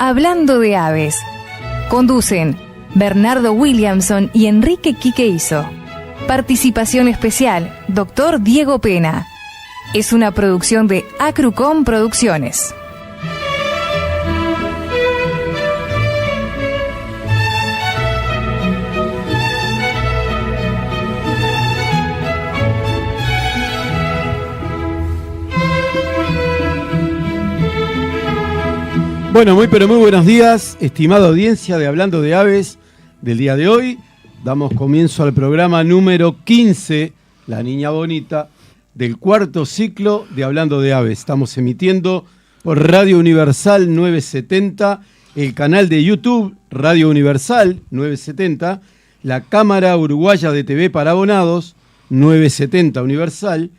Hablando de aves. Conducen Bernardo Williamson y Enrique Quiqueizo. Participación especial, Dr. Diego Pena. Es una producción de Acrucom Producciones. Bueno, muy buenos días, estimada audiencia de Hablando de Aves del día de hoy. Damos comienzo al programa número 15, La Niña Bonita, del cuarto ciclo de Hablando de Aves. Estamos emitiendo por Radio Universal 970, el canal de YouTube Radio Universal 970, la Cámara Uruguaya de TV para Abonados 970 Universal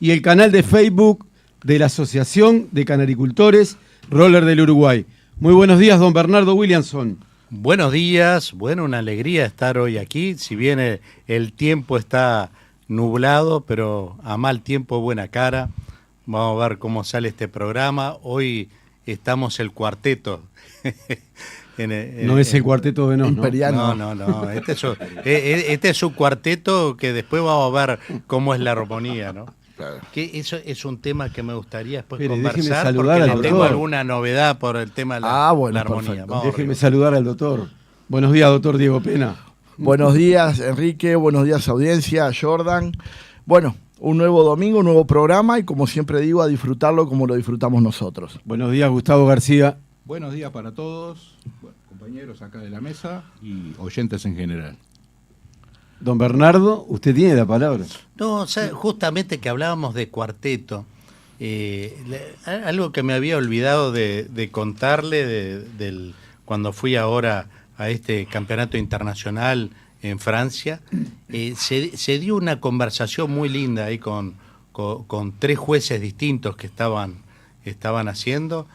y el canal de Facebook de la Asociación de Canaricultores Roller del Uruguay. Muy buenos días, don Bernardo Williamson. Buenos días, bueno, una alegría estar hoy aquí, si bien el tiempo está nublado, pero a mal tiempo buena cara. Vamos a ver cómo sale este programa. Hoy estamos el cuarteto. No es el cuarteto de Imperiano. No. Este es un cuarteto que después vamos a ver cómo es la armonía, ¿no? Claro. Que eso es un tema que me gustaría después conversar, porque tengo alguna novedad por el tema de la armonía. Déjeme saludar al doctor. Buenos días, doctor Diego Pena. Buenos días, Enrique. Buenos días, audiencia, Jordan. Bueno, un nuevo domingo, un nuevo programa y como siempre digo, a disfrutarlo como lo disfrutamos nosotros. Buenos días, Gustavo García. Buenos días para todos, compañeros acá de la mesa y oyentes en general. Don Bernardo, usted tiene la palabra. No, o sea, justamente que hablábamos de cuarteto, algo que me había olvidado de contarle cuando fui ahora a este campeonato internacional en Francia, se dio una conversación muy linda ahí con tres jueces distintos que estaban haciendo,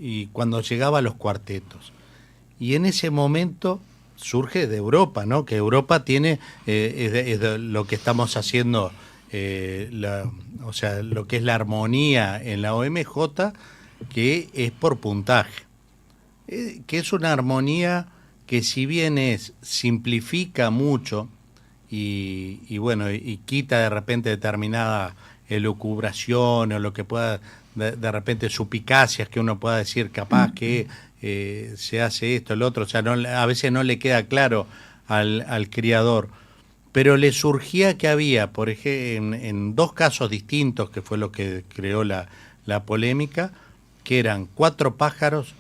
y cuando llegaba a los cuartetos. Y en ese momento surge de Europa, ¿no? Que Europa tiene, es de lo que estamos haciendo, o sea, lo que es la armonía en la OMJ, que es por puntaje. Que es una armonía que si bien simplifica mucho y bueno, y quita de repente determinada elucubración o lo que pueda, de repente suspicacias que uno pueda decir capaz que se hace esto, el otro, o sea, a veces no le queda claro al criador, pero le surgía que había, por ejemplo, en dos casos distintos, que fue lo que creó la polémica, que eran 4 pájaros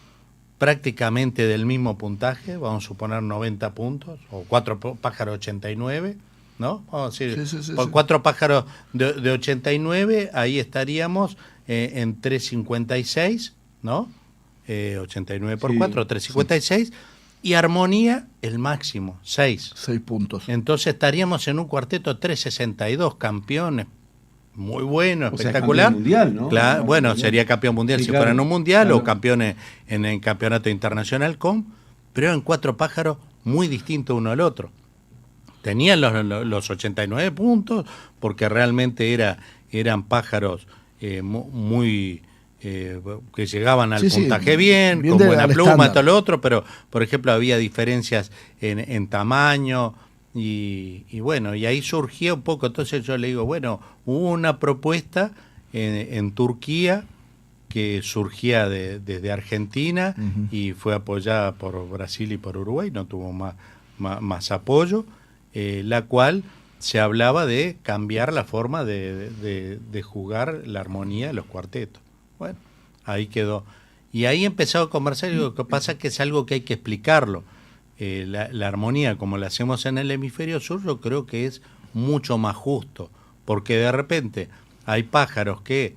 prácticamente del mismo puntaje, vamos a suponer 90 puntos, o 4 pájaros 89, ¿no? Vamos a decir, sí. 4 pájaros de 89, ahí estaríamos en 356, ¿no? 89 por 4, 356, sí. Y armonía, el máximo, 6 puntos. Entonces estaríamos en un cuarteto 362, campeones, muy bueno, espectacular. Sea, mundial, ¿no? Claro, bueno, sería campeón mundial si fuera en un mundial, claro. O campeones en el campeonato internacional pero en 4 pájaros muy distintos uno al otro. Tenían los 89 puntos, porque realmente eran pájaros muy... que llegaban al puntaje bien, con buena pluma, todo lo otro, pero por ejemplo había diferencias en tamaño y bueno, y ahí surgió un poco. Entonces yo le digo, bueno, hubo una propuesta en Turquía que surgía desde Argentina, uh-huh. Y fue apoyada por Brasil y por Uruguay, no tuvo más apoyo, la cual se hablaba de cambiar la forma de jugar la armonía de los cuartetos. Bueno, ahí quedó. Y ahí empezó a conversar, y lo que pasa es que es algo que hay que explicarlo. La armonía, como la hacemos en el hemisferio sur, yo creo que es mucho más justo, porque de repente hay pájaros que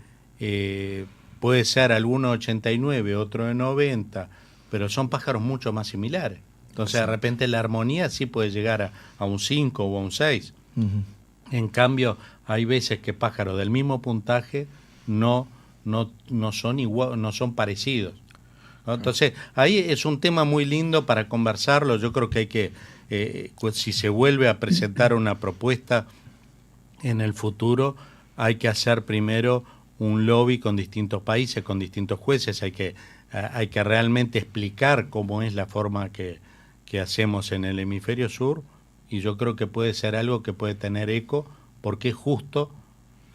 puede ser alguno 89, otro de 90, pero son pájaros mucho más similares. Entonces, de repente la armonía sí puede llegar a un 5 o a un 6. Uh-huh. En cambio, hay veces que pájaros del mismo puntaje no son igual, no son parecidos, ¿no? Entonces, ahí es un tema muy lindo para conversarlo. Yo creo que hay que, si se vuelve a presentar una propuesta en el futuro, hay que hacer primero un lobby con distintos países, con distintos jueces. Hay hay que realmente explicar cómo es la forma que hacemos en el hemisferio sur, y yo creo que puede ser algo que puede tener eco, porque es justo,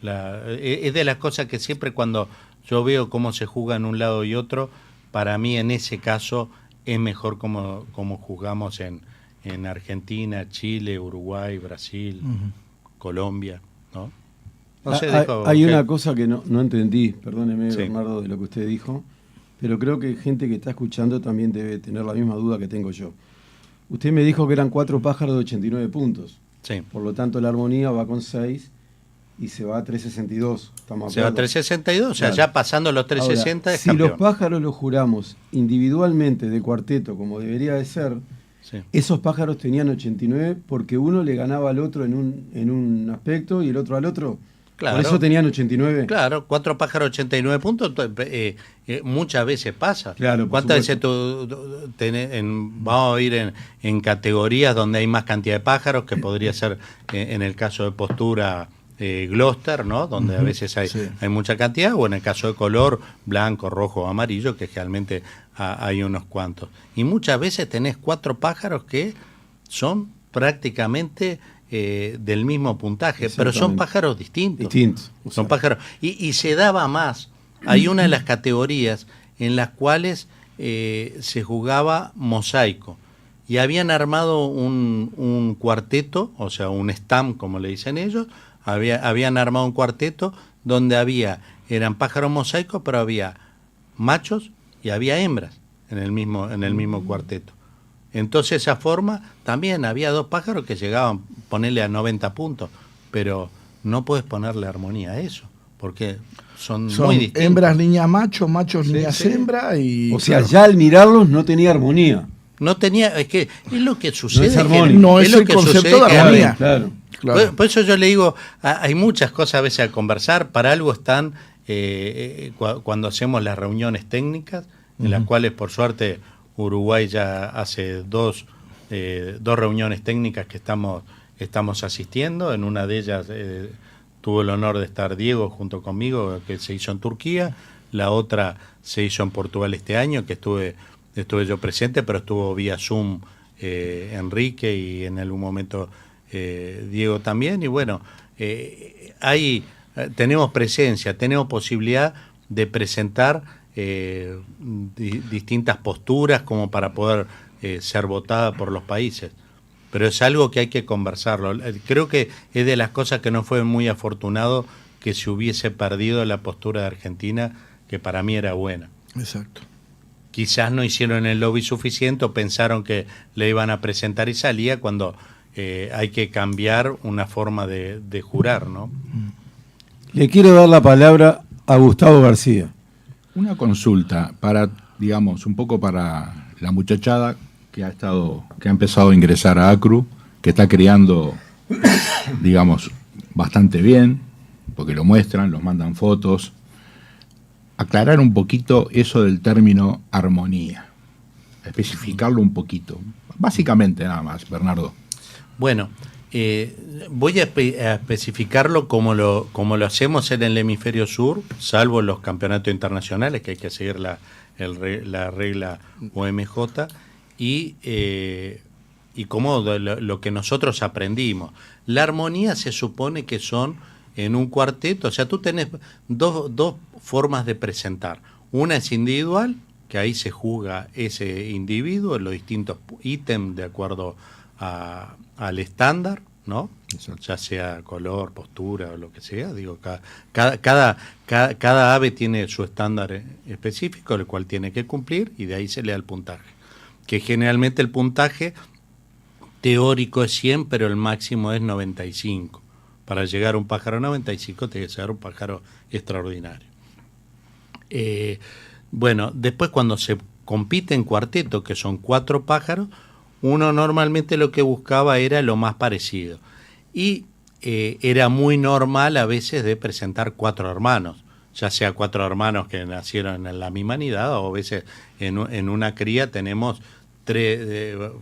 es de las cosas que siempre cuando yo veo cómo se juega en un lado y otro, para mí en ese caso es mejor como jugamos en Argentina, Chile, Uruguay, Brasil, Colombia, ¿no? No sé, hay una cosa que no entendí, perdóneme, Sí. Bernardo, de lo que usted dijo, pero creo que gente que está escuchando también debe tener la misma duda que tengo yo. Usted me dijo que eran 4 pájaros de 89 puntos, Sí. por lo tanto la armonía va con 6 y se va a 362. ¿Estamos de Se va a acuerdo? 362, o sea, Claro. ya pasando los 360 Ahora, es si campeón. los pájaros los juramos individualmente de cuarteto, como debería de ser, Sí. esos pájaros tenían 89 porque uno le ganaba al otro en un aspecto y el otro al otro. Claro. Por eso tenían 89. Claro, 4 pájaros 89 puntos, muchas veces pasa. Claro, por ¿Cuántas veces supuesto. vamos a ir en categorías donde hay más cantidad de pájaros, que podría ser en el caso de postura Gloucester, ¿no? Donde a veces hay mucha cantidad, o en el caso de color, blanco, rojo o amarillo, que realmente hay unos cuantos. Y muchas veces tenés 4 pájaros que son prácticamente del mismo puntaje, pero son Exactamente. pájaros distintos. O Son sea, pájaros. Y se daba más. Hay una de las categorías en las cuales se jugaba mosaico. Y habían armado un cuarteto, o sea, un stam, como le dicen ellos. Habían armado un cuarteto donde eran pájaros mosaicos, pero había machos y había hembras en el mismo cuarteto. Entonces, esa forma, también había 2 pájaros que llegaban, ponerle a 90 puntos, pero no puedes ponerle armonía a eso, porque son muy distintos. hembras, niñas, machos, Sí, niñas, sí. hembra y... o sea, claro. ya al mirarlos no tenía armonía. No tenía, es que es lo que sucede. es que- armónico. No es lo el que concepto sucede de que- armonía. Claro. Claro. Por eso yo le digo, hay muchas cosas a veces a conversar, para algo están cuando hacemos las reuniones técnicas, en las cuales por suerte Uruguay ya hace dos reuniones técnicas que estamos asistiendo. En una de ellas tuvo el honor de estar Diego junto conmigo, que se hizo en Turquía. La otra se hizo en Portugal este año, que estuve yo presente, pero estuvo vía Zoom Enrique y en algún momento Diego también. Y bueno, tenemos presencia, tenemos posibilidad de presentar distintas posturas como para poder ser votada por los países. Pero es algo que hay que conversarlo. Creo que es de las cosas que no fue muy afortunado que se hubiese perdido la postura de Argentina, que para mí era buena. Exacto. Quizás no hicieron el lobby suficiente o pensaron que le iban a presentar y salía cuando hay que cambiar una forma de jurar, ¿no? Le quiero dar la palabra a Gustavo García. Una consulta para, digamos, un poco para la muchachada que ha empezado a ingresar a ACRU, que está criando, digamos, bastante bien, porque lo muestran, los mandan fotos. Aclarar un poquito eso del término armonía, especificarlo un poquito, básicamente nada más, Bernardo. Bueno, voy a especificarlo como lo hacemos en el hemisferio sur, salvo en los campeonatos internacionales, que hay que seguir la regla OMJ, y como lo que nosotros aprendimos. La armonía se supone que son en un cuarteto, o sea, tú tenés dos formas de presentar. Una es individual, que ahí se juzga ese individuo, los distintos ítems de acuerdo al estándar, ¿no? Exacto. Ya sea color, postura o lo que sea. Digo, cada ave tiene su estándar específico, el cual tiene que cumplir, y de ahí se le da el puntaje. Que generalmente el puntaje teórico es 100, pero el máximo es 95. Para llegar a un pájaro 95 tiene que ser un pájaro extraordinario. Bueno, después cuando se compite en cuarteto, que son 4 pájaros, uno normalmente lo que buscaba era lo más parecido. Y era muy normal a veces de presentar 4 hermanos, ya sea 4 hermanos que nacieron en la misma nidada, o a veces en una cría tenemos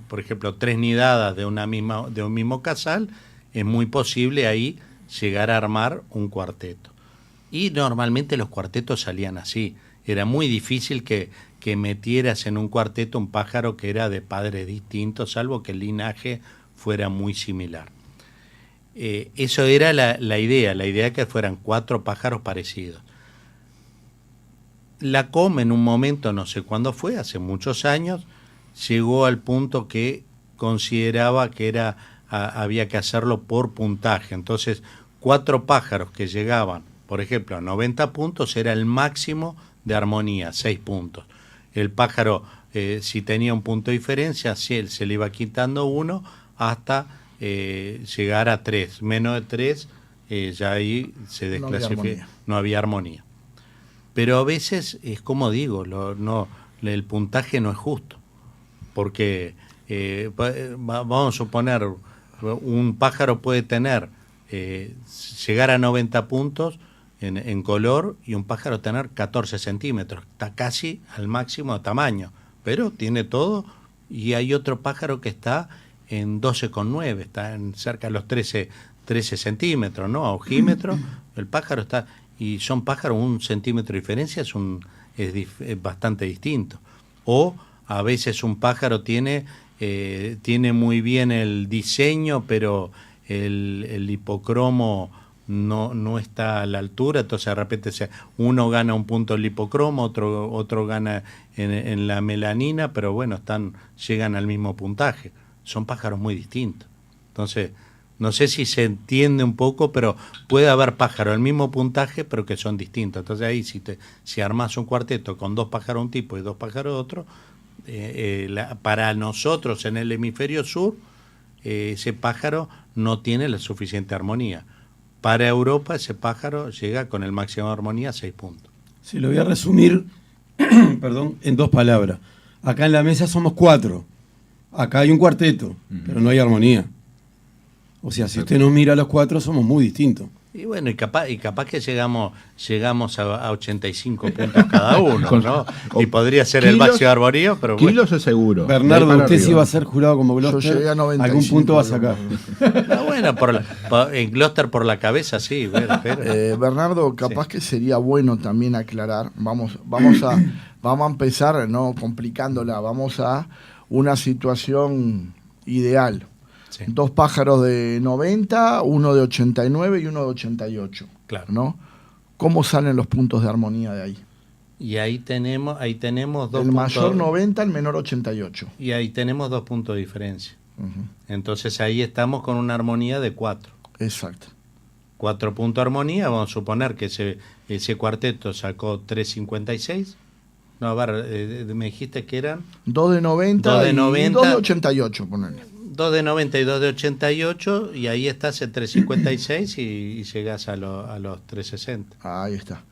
por ejemplo, 3 nidadas de un mismo casal. Es muy posible ahí llegar a armar un cuarteto. Y normalmente los cuartetos salían así. Era muy difícil que que metieras en un cuarteto un pájaro que era de padres distintos, salvo que el linaje fuera muy similar. Eso era la idea que fueran 4 pájaros parecidos. La COM en un momento, no sé cuándo fue, hace muchos años, llegó al punto que consideraba que había que hacerlo por puntaje. Entonces, 4 pájaros que llegaban, por ejemplo, a 90 puntos era el máximo de armonía, 6 puntos. El pájaro, si tenía un punto de diferencia, se le iba quitando 1 hasta llegar a 3. Menos de 3, ya ahí se desclasifica, no había armonía. Pero a veces, es como digo, el puntaje no es justo, porque vamos a suponer, un pájaro puede tener, llegar a 90 puntos en color y un pájaro tener 14 centímetros, está casi al máximo de tamaño, pero tiene todo, y hay otro pájaro que está en 12,9, está en cerca de los 13 centímetros, ¿no? A ojímetro, el pájaro está, y son pájaros, 1 centímetro de diferencia es bastante distinto. O a veces un pájaro tiene muy bien el diseño, pero el hipocromo no está a la altura, entonces de repente uno gana un punto el hipocromo, otro gana en la melanina, pero bueno, llegan al mismo puntaje. Son pájaros muy distintos. Entonces, no sé si se entiende un poco, pero puede haber pájaros al mismo puntaje, pero que son distintos. Entonces ahí si armás un cuarteto con 2 pájaros un tipo y 2 pájaros otro, para nosotros en el hemisferio sur, ese pájaro no tiene la suficiente armonía. Para Europa ese pájaro llega con el máximo de armonía a 6 puntos. Sí, lo voy a resumir en 2 palabras. Acá en la mesa somos 4. Acá hay un cuarteto, pero no hay armonía. O sea, si usted nos mira a los 4, somos muy distintos. Y bueno, y capaz que llegamos a 85 puntos cada uno, ¿no? Y podría ser el máximo de armonía, pero bueno. Kilos es seguro. Bernardo, usted si va a ser jurado como Gloster, yo llegué a 95, algún punto va a sacar. No, bueno, en Gloster por la cabeza, sí. Bueno, Bernardo, capaz que sería bueno también aclarar, vamos a empezar, no complicándola, vamos a una situación ideal. Sí. 2 pájaros de 90, uno de 89 y uno de 88. Claro. ¿No? ¿Cómo salen los puntos de armonía de ahí? Y ahí tenemos 2 puntos. El mayor 90, el menor 88. Y ahí tenemos 2 puntos de diferencia. Uh-huh. Entonces ahí estamos con una armonía de 4. Exacto. 4 puntos de armonía, vamos a suponer que ese cuarteto sacó 3,56. No, a ver, me dijiste que eran 2 de 90, 2 de 90 y 2 de 88, ponele. 2 de 90 y 2 de 88, y ahí estás en 3,56 y llegás a los 3,60. Ahí está.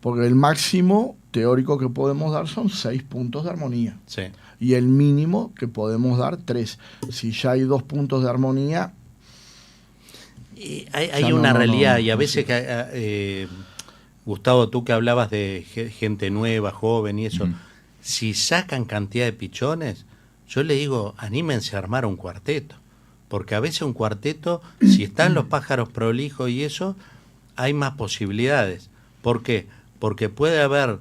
Porque el máximo teórico que podemos dar son 6 puntos de armonía. Sí. Y el mínimo que podemos dar 3. Si ya hay 2 puntos de armonía... Y hay una realidad, y a veces, Gustavo, tú que hablabas de gente nueva, joven y eso, si sacan cantidad de pichones, yo le digo, anímense a armar un cuarteto, porque a veces un cuarteto, si están los pájaros prolijos y eso, hay más posibilidades. ¿Por qué? Porque puede haber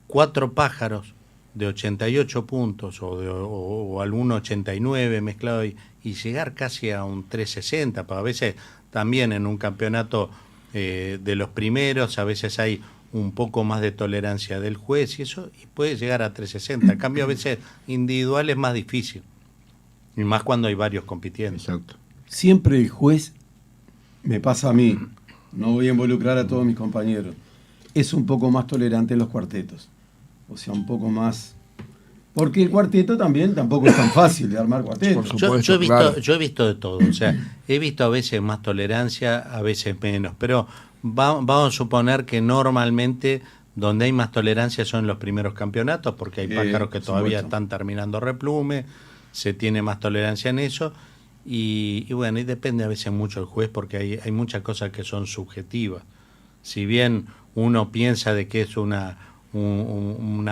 4 pájaros de 88 puntos o algún 89 mezclado y llegar casi a un 360, pero a veces también en un campeonato de los primeros, a veces hay un poco más de tolerancia del juez y eso, y puede llegar a 360. En cambio, a veces individual es más difícil, y más cuando hay varios compitiendo. Exacto. Siempre el juez, me pasa a mí, no voy a involucrar a todos mis compañeros, es un poco más tolerante en los cuartetos. O sea, un poco más... Porque el cuarteto también tampoco es tan fácil de armar cuarteto. Por supuesto, Yo he visto de todo, o sea, he visto a veces más tolerancia, a veces menos, pero vamos a suponer que normalmente donde hay más tolerancia son los primeros campeonatos, porque hay pájaros que todavía están terminando replume, se tiene más tolerancia en eso, y bueno, y depende a veces mucho el juez, porque hay muchas cosas que son subjetivas. Si bien uno piensa de que es una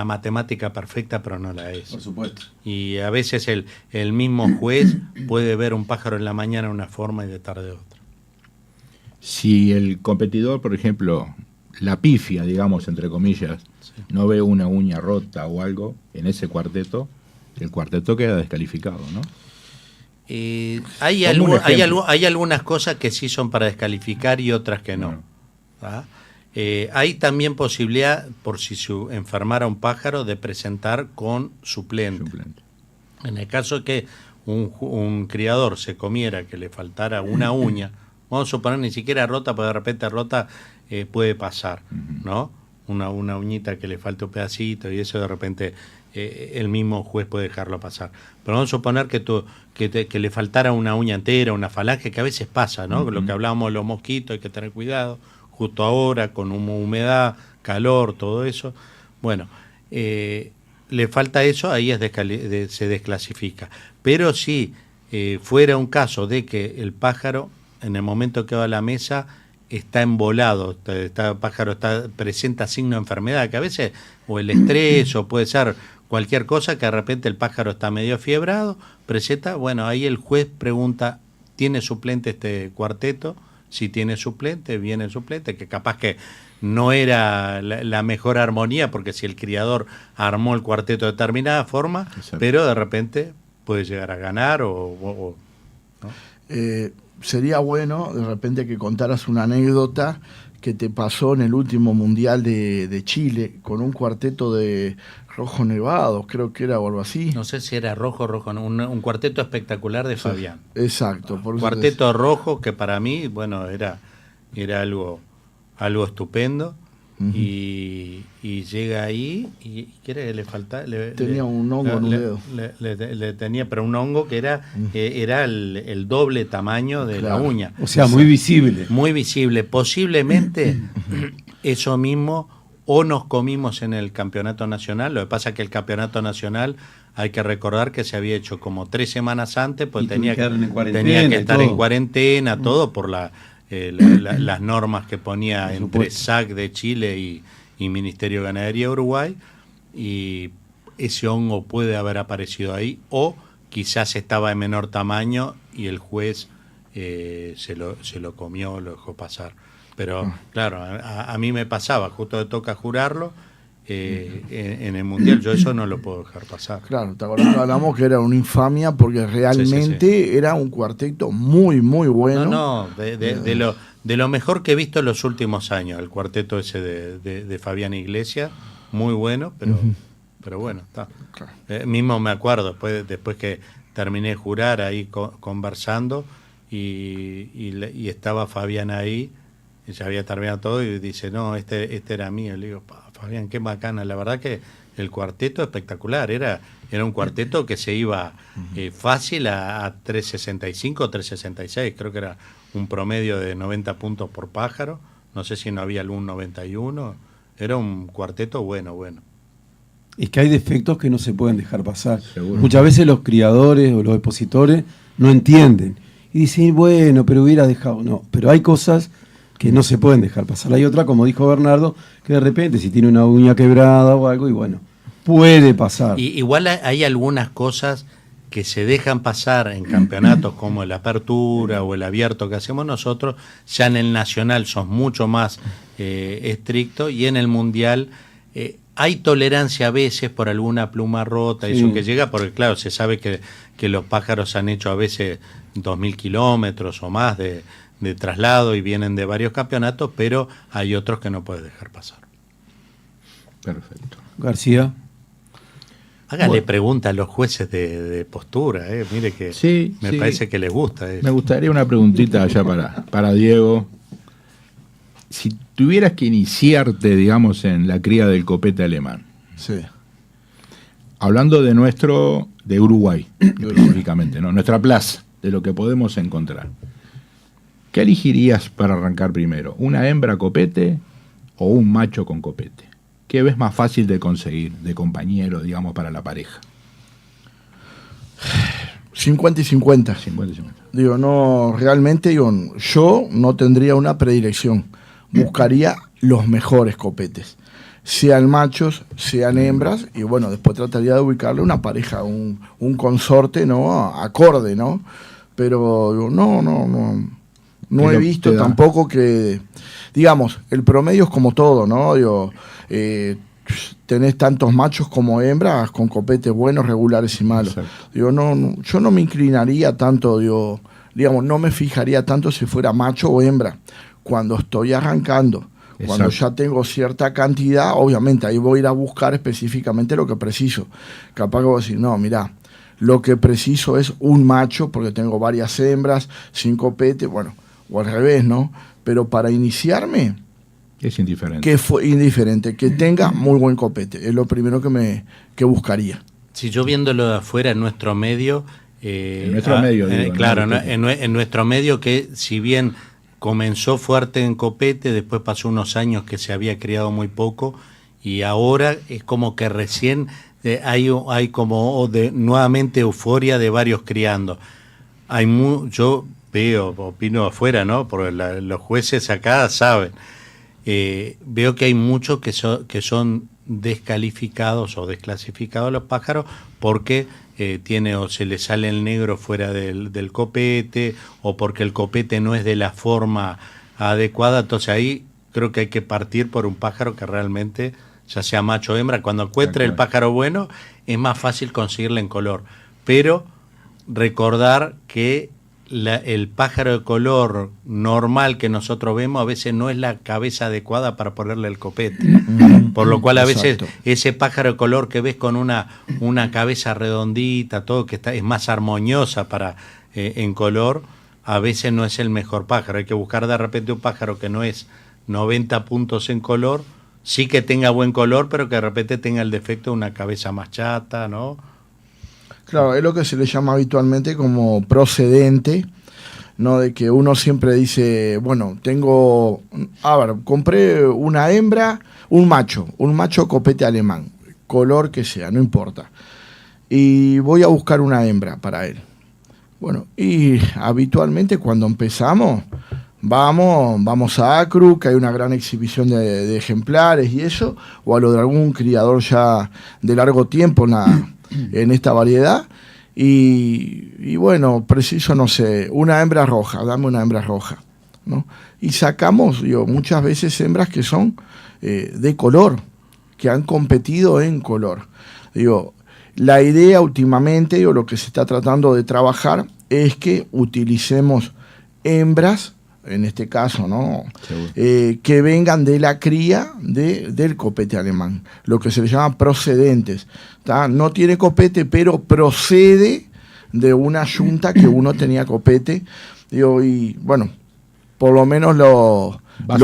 matemática perfecta, pero no la es. Por supuesto. Y a veces el mismo juez puede ver un pájaro en la mañana de una forma y de tarde de otra. Si el competidor, por ejemplo, la pifia, digamos, entre comillas, no ve una uña rota o algo en ese cuarteto, el cuarteto queda descalificado, ¿no? Hay algunas cosas que sí son para descalificar y otras que no. ¿Ah? Hay también posibilidad, por si se enfermara un pájaro, de presentar con suplente. En el caso que un criador se comiera que le faltara una uña, vamos a suponer ni siquiera rota, pero de repente rota puede pasar, ¿no? Una uñita que le falte un pedacito y eso de repente el mismo juez puede dejarlo pasar. Pero vamos a suponer que le faltara una uña entera, una falange, que a veces pasa, ¿no? Lo que hablábamos de los mosquitos, hay que tener cuidado, justo ahora, con humedad, calor, todo eso. Bueno, le falta eso, ahí se desclasifica. Pero si fuera un caso de que el pájaro, en el momento que va a la mesa, está embolado, el pájaro presenta signo de enfermedad, que a veces, o el estrés, o puede ser cualquier cosa, que de repente el pájaro está medio fiebrado, presenta, bueno, ahí el juez pregunta, ¿tiene suplente este cuarteto? Si tiene suplente, viene el suplente, que capaz que no era la mejor armonía, porque si el criador armó el cuarteto de determinada forma, exacto, pero de repente puede llegar a ganar ¿no? Sería bueno de repente que contaras una anécdota que te pasó en el último Mundial de Chile con un cuarteto de Rojo Nevado, creo que era o algo así. No sé si era rojo, no, un cuarteto espectacular de Fabián. Exacto. Por cuarteto rojo que para mí, bueno, era algo estupendo. Y llega ahí y quiere le falta tenía un hongo en un dedo le tenía, pero un hongo que era el doble tamaño de la uña, o sea, muy visible, posiblemente eso mismo o nos comimos en el campeonato nacional. Lo que pasa es que el campeonato nacional hay que recordar que se había hecho como 3 semanas antes, pues tenía que estar en cuarentena, todo por las normas que ponía entre SAC de Chile y Ministerio de Ganadería de Uruguay, y ese hongo puede haber aparecido ahí, o quizás estaba de menor tamaño y el juez se lo comió, lo dejó pasar. Pero claro, a mí me pasaba, justo me toca jurarlo, en el Mundial, yo eso no lo puedo dejar pasar. Claro, te acordás que hablamos que era una infamia porque realmente era un cuarteto muy, muy bueno. De lo mejor que he visto en los últimos años, el cuarteto ese de Fabián Iglesias, muy bueno, pero bueno, está. Claro. Mismo me acuerdo, después que terminé de jurar ahí conversando y estaba Fabián ahí, y ya había terminado todo y dice, no, este era mío. Le digo, Fabián, qué bacana. La verdad que el cuarteto espectacular. Era un cuarteto que se iba fácil a 3.65, 3.66. Creo que era un promedio de 90 puntos por pájaro. No sé si no había algún 91. Era un cuarteto bueno. Es que hay defectos que no se pueden dejar pasar. Seguro. Muchas veces los criadores o los expositores no entienden. Y dicen, bueno, pero hubiera dejado. No, pero hay cosas que no se pueden dejar pasar. Hay otra, como dijo Bernardo, que de repente si tiene una uña quebrada o algo, y bueno, puede pasar. Igual hay algunas cosas que se dejan pasar en campeonatos como el Apertura o el Abierto que hacemos nosotros. Ya en el Nacional son mucho más estrictos, y en el Mundial hay tolerancia a veces por alguna pluma rota, sí, eso que llega, porque claro, se sabe que los pájaros han hecho a veces 2.000 kilómetros o más de traslado y vienen de varios campeonatos, pero hay otros que no puedes dejar pasar. Perfecto. García. Hágale pregunta a los jueces de postura, mire que sí, me parece que les gusta eso. Me gustaría una preguntita allá para Diego. Si tuvieras que iniciarte, digamos, en la cría del copete alemán, sí, hablando de Uruguay específicamente, ¿no? Nuestra plaza, de lo que podemos encontrar, ¿qué elegirías para arrancar primero? ¿Una hembra copete o un macho con copete? ¿Qué ves más fácil de conseguir, de compañero, digamos, para la pareja? 50 y 50. 50 y 50. Digo, no, realmente yo no tendría una predilección. Buscaría los mejores copetes, sean machos, sean hembras, y bueno, después trataría de ubicarle una pareja, un consorte, ¿no? Acorde, ¿no? Pero digo, no he visto tampoco que, digamos, el promedio es como todo, ¿no? Digo, tenés tantos machos como hembras con copetes buenos, regulares y malos. Digo, yo no me inclinaría tanto, digamos, no me fijaría tanto si fuera macho o hembra. Cuando estoy arrancando, cuando ya tengo cierta cantidad, obviamente ahí voy a ir a buscar específicamente lo que preciso. Capaz que voy a decir, no, mirá, lo que preciso es un macho, porque tengo varias hembras, sin copete, bueno, o al revés, ¿no? Pero para iniciarme, es indiferente. Que fue indiferente, que tenga muy buen copete. Es lo primero que buscaría. Si yo viéndolo de afuera en nuestro medio... en nuestro medio, digo, claro, en nuestro medio, que si bien comenzó fuerte en copete, después pasó unos años que se había criado muy poco, y ahora es como que recién hay como nuevamente euforia de varios criando. Yo opino afuera, ¿no? Porque los jueces acá saben. Veo que hay muchos que son descalificados o desclasificados los pájaros porque o se le sale el negro fuera del copete, o porque el copete no es de la forma adecuada. Entonces ahí creo que hay que partir por un pájaro que realmente, ya sea macho o hembra, cuando encuentre el pájaro bueno, es más fácil conseguirle en color. Pero recordar que el pájaro de color normal que nosotros vemos a veces no es la cabeza adecuada para ponerle el copete. Por lo cual a veces ese pájaro de color que ves con una cabeza redondita, todo que es más armoniosa en color, a veces no es el mejor pájaro. Hay que buscar de repente un pájaro que no es 90 puntos en color, sí que tenga buen color, pero que de repente tenga el defecto de una cabeza más chata, ¿no? Claro, es lo que se le llama habitualmente como procedente, ¿no? De que uno siempre dice, bueno, compré una hembra, un macho copete alemán, color que sea, no importa. Y voy a buscar una hembra para él. Bueno, y habitualmente cuando empezamos, vamos a Acru, que hay una gran exhibición de ejemplares y eso, o a lo de algún criador ya de largo tiempo en esta variedad, y bueno, preciso, no sé, una hembra roja, dame una hembra roja, ¿no? Y sacamos, muchas veces hembras que son de color, que han competido en color. La idea últimamente, lo que se está tratando de trabajar es que utilicemos hembras, en este caso, ¿no? Que vengan de la cría del copete alemán, lo que se le llama procedentes, ¿tá? No tiene copete, pero procede de una yunta que uno tenía copete. Y bueno, por lo menos lo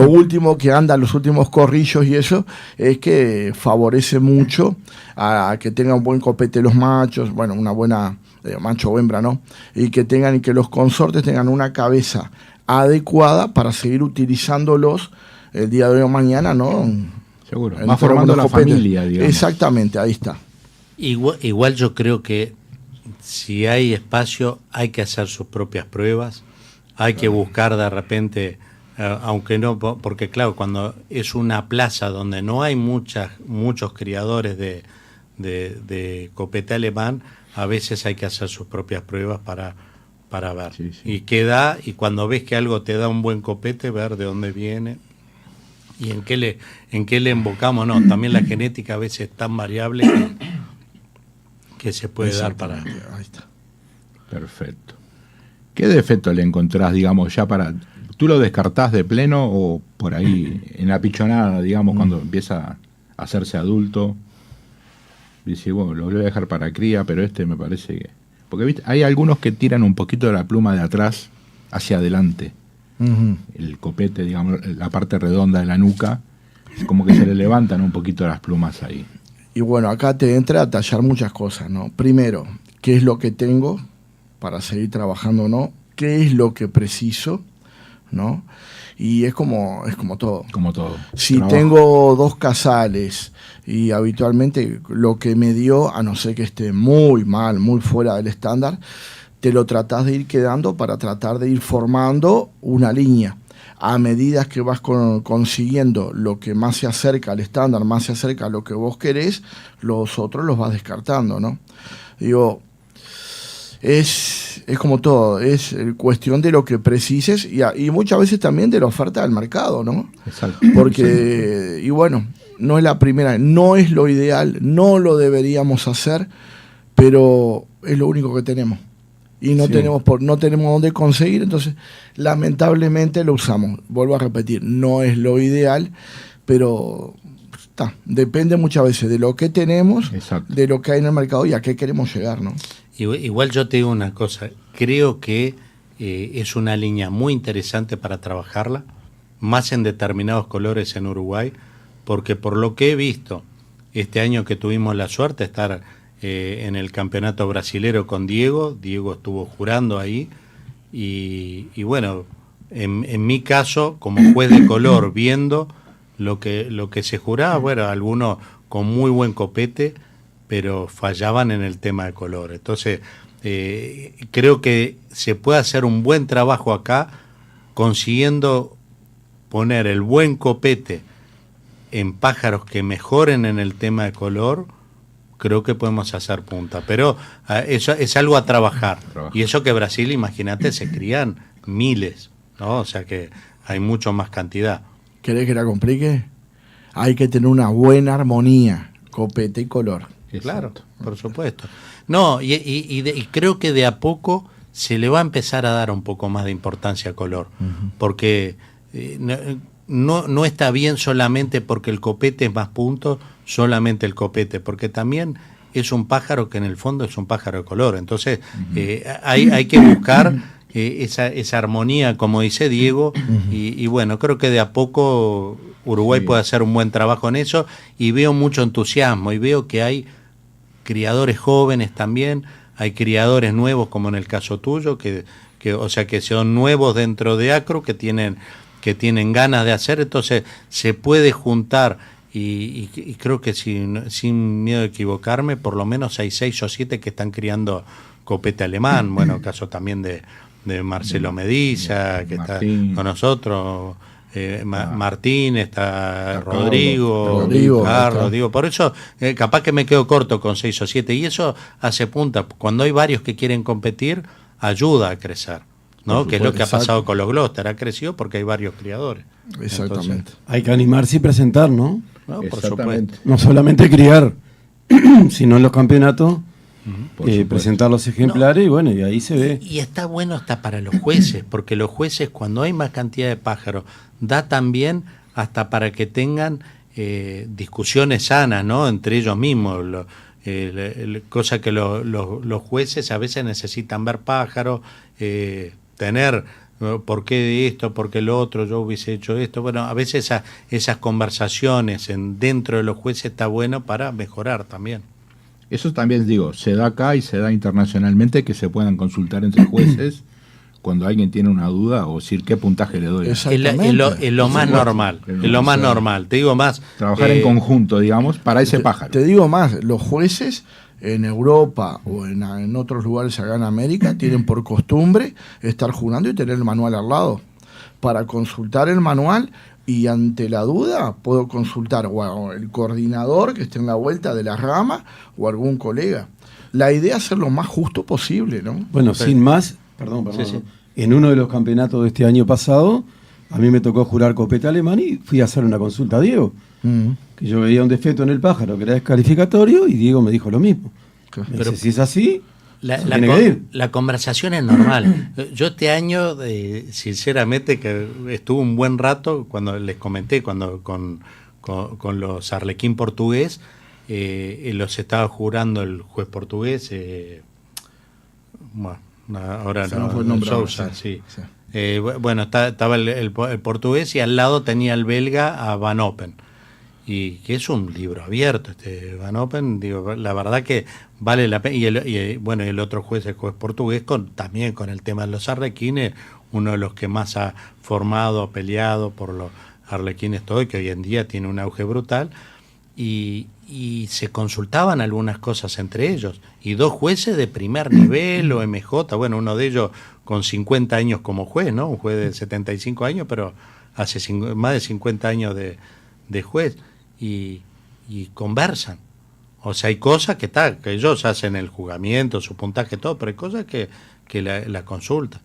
último que anda, los últimos corrillos y eso, es que favorece mucho a que tengan buen copete los machos, bueno, una buena macho o hembra, ¿no? Y que los consortes tengan una cabeza adecuada para seguir utilizándolos el día de hoy o mañana, ¿no? Seguro, va formando la familia, digamos. Exactamente, ahí está. Igual yo creo que si hay espacio hay que hacer sus propias pruebas, hay que buscar de repente, aunque no, porque claro, cuando es una plaza donde no hay muchos criadores de copete alemán, a veces hay que hacer sus propias pruebas para ver. Sí. Y cuando ves que algo te da un buen copete, ver de dónde viene y en qué le embocamos. No, también la genética a veces es tan variable que se puede dar para... Ahí está. Perfecto. ¿Qué defecto le encontrás, digamos, ya para... ¿Tú lo descartás de pleno o por ahí en la pichonada, digamos, cuando empieza a hacerse adulto? Dice, bueno, lo voy a dejar para cría, pero me parece que... Porque ¿viste? Hay algunos que tiran un poquito de la pluma de atrás hacia adelante. Uh-huh. El copete, digamos, la parte redonda de la nuca, como que se le levantan un poquito las plumas ahí. Y bueno, acá te entra a tallar muchas cosas, ¿no? Primero, ¿qué es lo que tengo para seguir trabajando o no? ¿Qué es lo que preciso? ¿No? Y es como todo. Como todo. Si tengo 2 casales y habitualmente lo que me dio, a no ser que esté muy mal, muy fuera del estándar, te lo tratás de ir quedando para tratar de ir formando una línea. A medida que vas consiguiendo lo que más se acerca al estándar, más se acerca a lo que vos querés, los otros los vas descartando, ¿no? Es como todo, es cuestión de lo que precises y muchas veces también de la oferta del mercado, ¿no? Exacto. Porque, y bueno, no es la primera, no es lo ideal, no lo deberíamos hacer, pero es lo único que tenemos. Y no tenemos dónde conseguir, entonces lamentablemente lo usamos. Vuelvo a repetir, no es lo ideal, pero depende muchas veces de lo que tenemos, exacto, de lo que hay en el mercado y a qué queremos llegar, ¿no? Igual yo te digo una cosa, creo que es una línea muy interesante para trabajarla, más en determinados colores en Uruguay, porque por lo que he visto, este año que tuvimos la suerte de estar en el campeonato brasilero con Diego estuvo jurando ahí, y bueno, en mi caso, como juez de color, viendo lo que se juraba, bueno, algunos con muy buen copete, pero fallaban en el tema de color. Entonces, creo que se puede hacer un buen trabajo acá, consiguiendo poner el buen copete en pájaros que mejoren en el tema de color. Creo que podemos hacer punta, pero eso es algo a trabajar. Y eso que Brasil, imagínate, se crían miles, ¿no? O sea que hay mucho más cantidad. ¿Querés que la complique? Hay que tener una buena armonía, copete y color. Claro, por supuesto. No, y creo que de a poco se le va a empezar a dar un poco más de importancia a color, porque no está bien solamente porque el copete es más puntos, solamente el copete, porque también es un pájaro que en el fondo es un pájaro de color. Entonces hay que buscar esa armonía, como dice Diego, y bueno, creo que de a poco Uruguay puede hacer un buen trabajo en eso, y veo mucho entusiasmo, y veo que hay criadores jóvenes también, hay criadores nuevos, como en el caso tuyo, que o sea que son nuevos dentro de Acru, que tienen ganas de hacer. Entonces se puede juntar, y creo que sin miedo de equivocarme, por lo menos hay 6 o 7 que están criando copete alemán. Bueno, el caso también de Marcelo Mediza, que Martín está con nosotros, Martín, está Rodrigo, Carlos, digo, por eso capaz que me quedo corto con 6 o 7, y eso hace punta. Cuando hay varios que quieren competir, ayuda a crecer, ¿no? Que es lo que ha pasado con los Gloster, ha crecido porque hay varios criadores. Exactamente. Entonces, hay que animarse y presentar, ¿no? Por supuesto. No solamente criar, sino en los campeonatos. Presentar los ejemplares, y bueno, y ahí se ve. Y está bueno hasta para los jueces, porque los jueces, cuando hay más cantidad de pájaros, da también hasta para que tengan discusiones sanas, ¿no? Entre ellos mismos, cosa que los jueces a veces necesitan ver pájaros, tener por qué de esto, por qué lo otro, yo hubiese hecho esto. Bueno, a veces esas conversaciones dentro de los jueces está bueno para mejorar también. Eso también, digo, se da acá y se da internacionalmente, que se puedan consultar entre jueces cuando alguien tiene una duda, o decir qué puntaje le doy. Es lo más normal, es lo más normal. Te digo más. Trabajar en conjunto, digamos, para ese pájaro. Te digo más, los jueces en Europa o en otros lugares acá en América tienen por costumbre estar jurando y tener el manual al lado. Para consultar el manual, y ante la duda puedo consultar o el coordinador que esté en la vuelta de la rama o algún colega. La idea es ser lo más justo posible, ¿no? Bueno, sin más, perdón. Sí. En uno de los campeonatos de este año pasado, a mí me tocó jurar copete alemán y fui a hacer una consulta a Diego. Que yo veía un defecto en el pájaro que era descalificatorio, y Diego me dijo lo mismo. Pero si es así, la conversación es normal. Yo este año, sinceramente, que estuve un buen rato, cuando les comenté, cuando con los Arlequín portugués, los estaba jurando el juez portugués, bueno, ahora no, Sousa, sí. Bueno, estaba el portugués, y al lado tenía el belga a Van Open, y que es un libro abierto Van Open, digo, la verdad que vale la pena. Y bueno, el otro juez, el juez portugués, también con el tema de los arlequines, uno de los que más ha formado, peleado por los arlequines todo, y que hoy en día tiene un auge brutal, y se consultaban algunas cosas entre ellos, y 2 jueces de primer nivel o MJ, bueno, uno de ellos con 50 años como juez, ¿no? Un juez de 75 años, pero hace más de 50 años de juez, y conversan. O sea, hay cosas que ellos hacen el juzgamiento, su puntaje, todo, pero hay cosas que la consultan.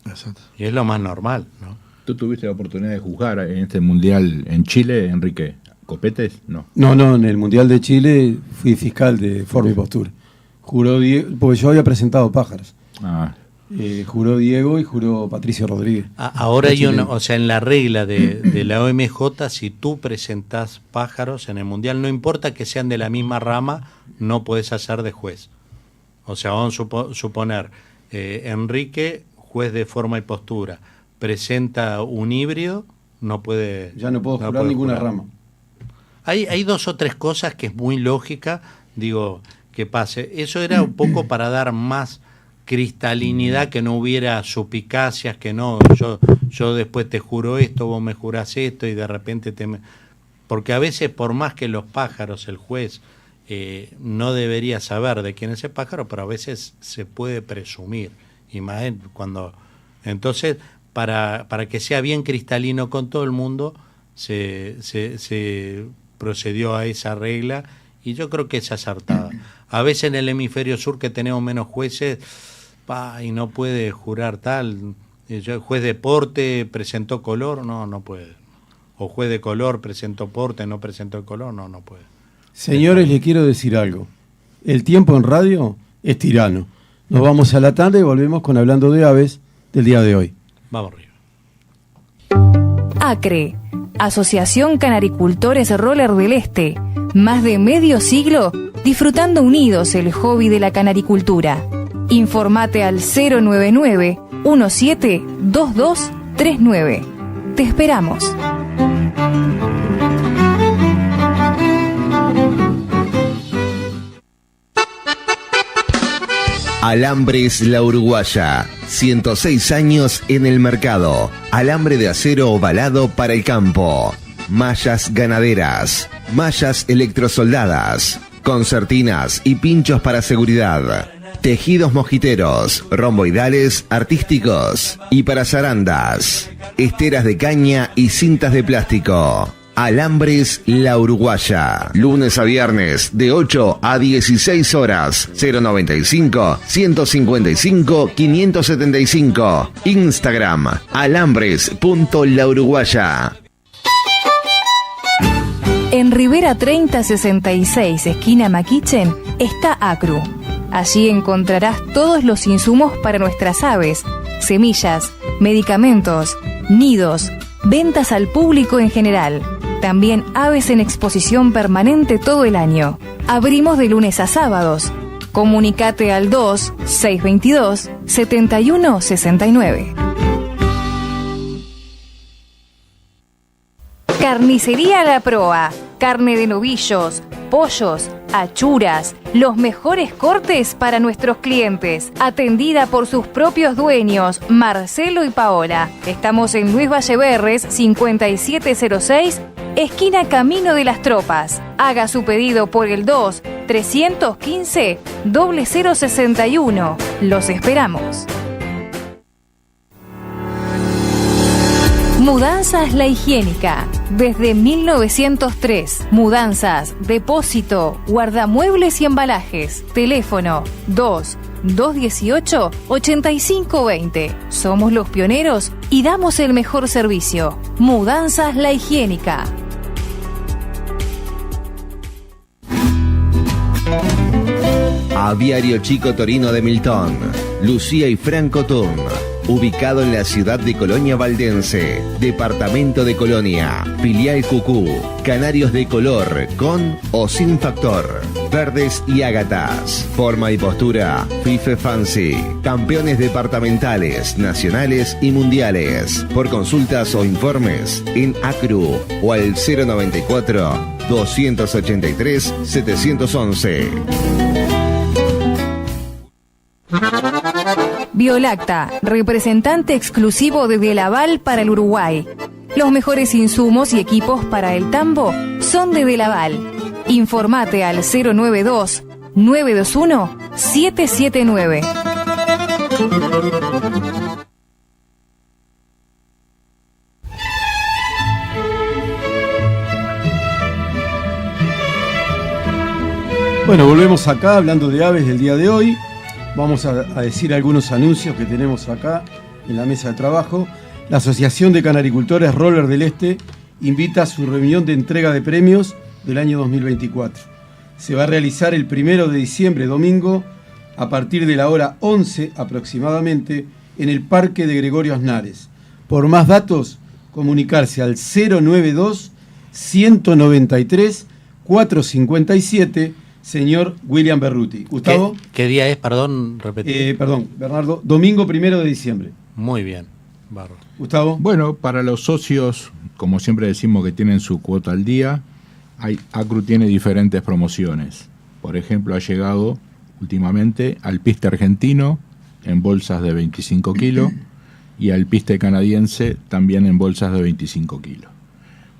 Exacto. Y es lo más normal, ¿no? Tú tuviste la oportunidad de juzgar en este mundial en Chile, Enrique. copetes? No. No, en el Mundial de Chile fui fiscal de forma y postura. Juró Diego, porque yo había presentado pájaros. Juró Diego y juró Patricio Rodríguez. Ahora hay una, o sea, en la regla de la OMJ, si tú presentás pájaros en el Mundial, no importa que sean de la misma rama, no podés hacer de juez. O sea, vamos a suponer, Enrique, juez de forma y postura, presenta un híbrido, no puede... Ya no puedo jurar ninguna rama. Hay 2 o 3 cosas que es muy lógica, digo, que pase. Eso era un poco para dar más cristalinidad, que no hubiera suspicacias, que no, yo después te juro esto, vos me jurás esto, y de repente porque a veces, por más que los pájaros, el juez no debería saber de quién es el pájaro, pero a veces se puede presumir, y más cuando... Entonces, para que sea bien cristalino con todo el mundo, se procedió a esa regla, y yo creo que es acertada. A veces en el hemisferio sur, que tenemos menos jueces, y no puede jurar tal. El juez de porte presentó color, no puede. O juez de color presentó porte, no presentó color, no puede. Señores, les quiero decir algo. El tiempo en radio es tirano. Nos vamos a la tanda y volvemos con Hablando de Aves del día de hoy. Vamos arriba. ACRE, Asociación Canaricultores Roller del Este. Más de medio siglo disfrutando unidos el hobby de la canaricultura. Informate al 099-172239. Te esperamos. Alambres La Uruguaya, 106 años en el mercado. Alambre de acero ovalado para el campo. Mallas ganaderas, mallas electrosoldadas, concertinas y pinchos para seguridad. Tejidos mosquiteros, romboidales, artísticos y para zarandas. Esteras de caña y cintas de plástico. Alambres La Uruguaya. Lunes a viernes de 8 a 16 horas. 095-155-575. Instagram, alambres.lauruguaya. En Rivera 3066, esquina Maquichen, está Acru. Allí encontrarás todos los insumos para nuestras aves, semillas, medicamentos, nidos, ventas al público en general. También aves en exposición permanente todo el año. Abrimos de lunes a sábados. Comunicate al 2-622-7169. Carnicería La Proa. Carne de novillos, pollos, achuras, los mejores cortes para nuestros clientes. Atendida por sus propios dueños, Marcelo y Paola. Estamos en Luis Valleverres, 5706, esquina Camino de las Tropas. Haga su pedido por el 2-315-0061. Los esperamos. Mudanzas La Higiénica. Desde 1903. Mudanzas, depósito, guardamuebles y embalajes. Teléfono 2-218-8520. Somos los pioneros y damos el mejor servicio. Mudanzas La Higiénica. Aviario Chico Torino de Milton. Lucía y Franco Turn. Ubicado en la ciudad de Colonia Valdense, departamento de Colonia, filial Cucú, canarios de color, con o sin factor, verdes y ágatas, forma y postura, Fife Fancy, campeones departamentales, nacionales y mundiales. Por consultas o informes, en Acru o al 094-283-711. Biolacta, representante exclusivo de Delaval para el Uruguay. Los mejores insumos y equipos para el tambo son de Delaval. Informate al 092-921-779. Bueno, volvemos acá hablando de aves del día de hoy. Vamos a decir algunos anuncios que tenemos acá en la mesa de trabajo. La Asociación de Canaricultores Roller del Este invita a su reunión de entrega de premios del año 2024. Se va a realizar el 1 de diciembre, domingo, a partir de la hora 11 aproximadamente, en el Parque de Gregorio Aznares. Por más datos, comunicarse al 092-193-457, señor William Berruti. Gustavo. ¿Qué día es? Perdón, repetí. Bernardo, domingo 1 de diciembre. Muy bien, Barro. Gustavo. Bueno, para los socios, como siempre decimos que tienen su cuota al día, ACRU tiene diferentes promociones. Por ejemplo, ha llegado últimamente al piste argentino en bolsas de 25 kilos y al piste canadiense también en bolsas de 25 kilos.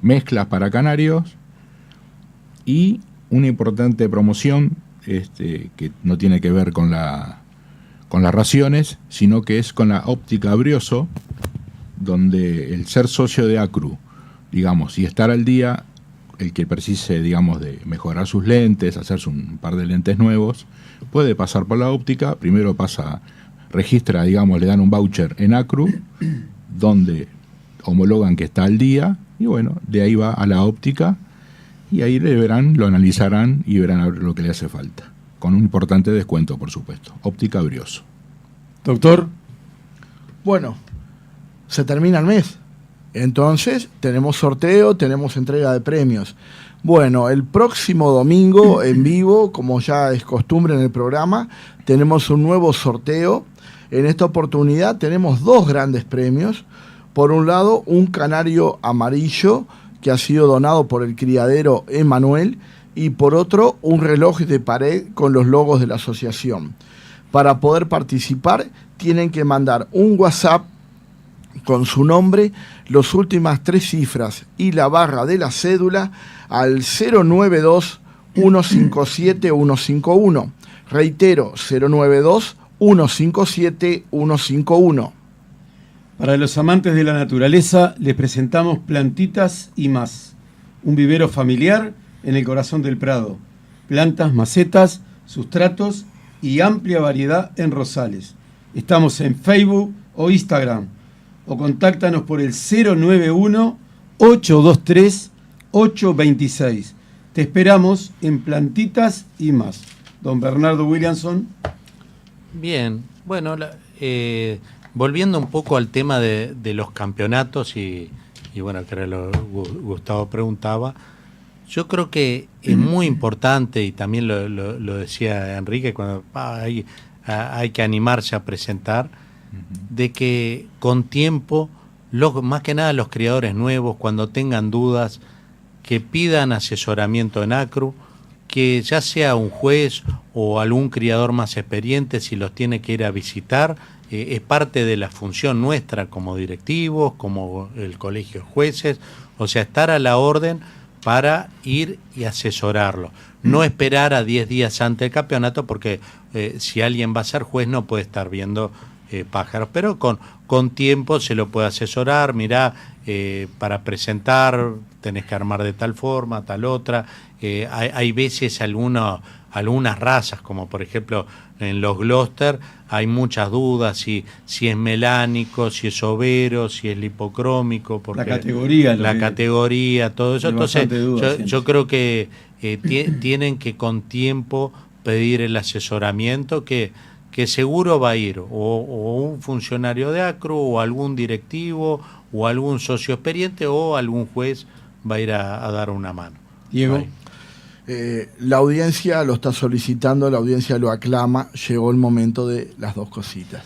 Mezclas para canarios y una importante promoción que no tiene que ver con las raciones, sino que es con la óptica Brioso, donde el ser socio de ACRU, digamos, y estar al día, el que precise, digamos, de mejorar sus lentes, hacerse un par de lentes nuevos, puede pasar por la óptica. Primero registra, digamos, le dan un voucher en ACRU, donde homologan que está al día, y bueno, de ahí va a la óptica, y ahí lo analizarán y verán a ver lo que le hace falta. Con un importante descuento, por supuesto. Óptica Brioso. Doctor. Bueno, se termina el mes. Entonces, tenemos sorteo, tenemos entrega de premios. Bueno, el próximo domingo en vivo, como ya es costumbre en el programa, tenemos un nuevo sorteo. En esta oportunidad tenemos 2 grandes premios. Por un lado, un canario amarillo que ha sido donado por el criadero Emanuel, y por otro, un reloj de pared con los logos de la asociación. Para poder participar, tienen que mandar un WhatsApp con su nombre, las últimas 3 cifras y la barra de la cédula al 092-157-151. Reitero, 092-157-151. Para los amantes de la naturaleza, les presentamos Plantitas y Más, un vivero familiar en el corazón del Prado. Plantas, macetas, sustratos y amplia variedad en rosales. Estamos en Facebook o Instagram, o contáctanos por el 091-823-826. Te esperamos en Plantitas y Más. Don Bernardo Williamson. Bien, bueno, volviendo un poco al tema de los campeonatos y bueno, que era lo Gustavo preguntaba, yo creo que es muy importante, y también lo decía Enrique, cuando hay que animarse a presentar, de que con tiempo, más que nada los criadores nuevos, cuando tengan dudas, que pidan asesoramiento en ACRU, que ya sea un juez o algún criador más experiente, si los tiene que ir a visitar, es parte de la función nuestra como directivos, como el colegio de jueces, o sea, estar a la orden para ir y asesorarlo. No esperar a 10 días antes del campeonato, porque si alguien va a ser juez no puede estar viendo pájaros, pero con tiempo se lo puede asesorar. Mirá, para presentar tenés que armar de tal forma, tal otra. Hay veces algunas razas, como por ejemplo en los Gloucester, hay muchas dudas si es melánico, si es overo, si es lipocrómico, porque la categoría, todo eso. Entonces yo creo que tienen que con tiempo pedir el asesoramiento, que seguro va a ir o un funcionario de ACRU, o algún directivo, o algún socio experiente, o algún juez va a ir a dar una mano. Diego. La audiencia lo está solicitando, la audiencia lo aclama, llegó el momento de las 2 cositas.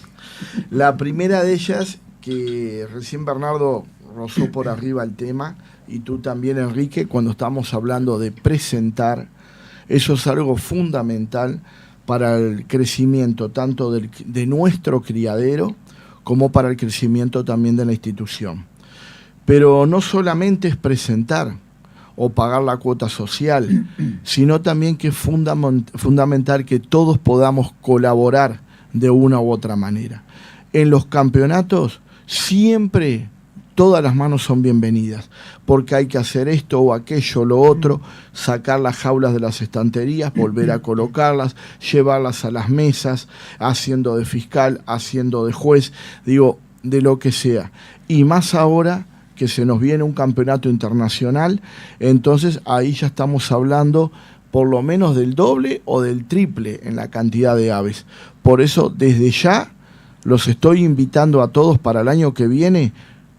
La primera de ellas, que recién Bernardo rozó por arriba el tema, y tú también, Enrique, cuando estamos hablando de presentar, eso es algo fundamental para el crecimiento tanto de nuestro criadero como para el crecimiento también de la institución. Pero no solamente es presentar o pagar la cuota social, sino también que es fundamental que todos podamos colaborar de una u otra manera. En los campeonatos siempre todas las manos son bienvenidas, porque hay que hacer esto o aquello, lo otro, sacar las jaulas de las estanterías, volver a colocarlas, llevarlas a las mesas, haciendo de fiscal, haciendo de juez, digo, de lo que sea. Y más ahora que se nos viene un campeonato internacional, entonces ahí ya estamos hablando por lo menos del doble o del triple en la cantidad de aves. Por eso, desde ya, los estoy invitando a todos para el año que viene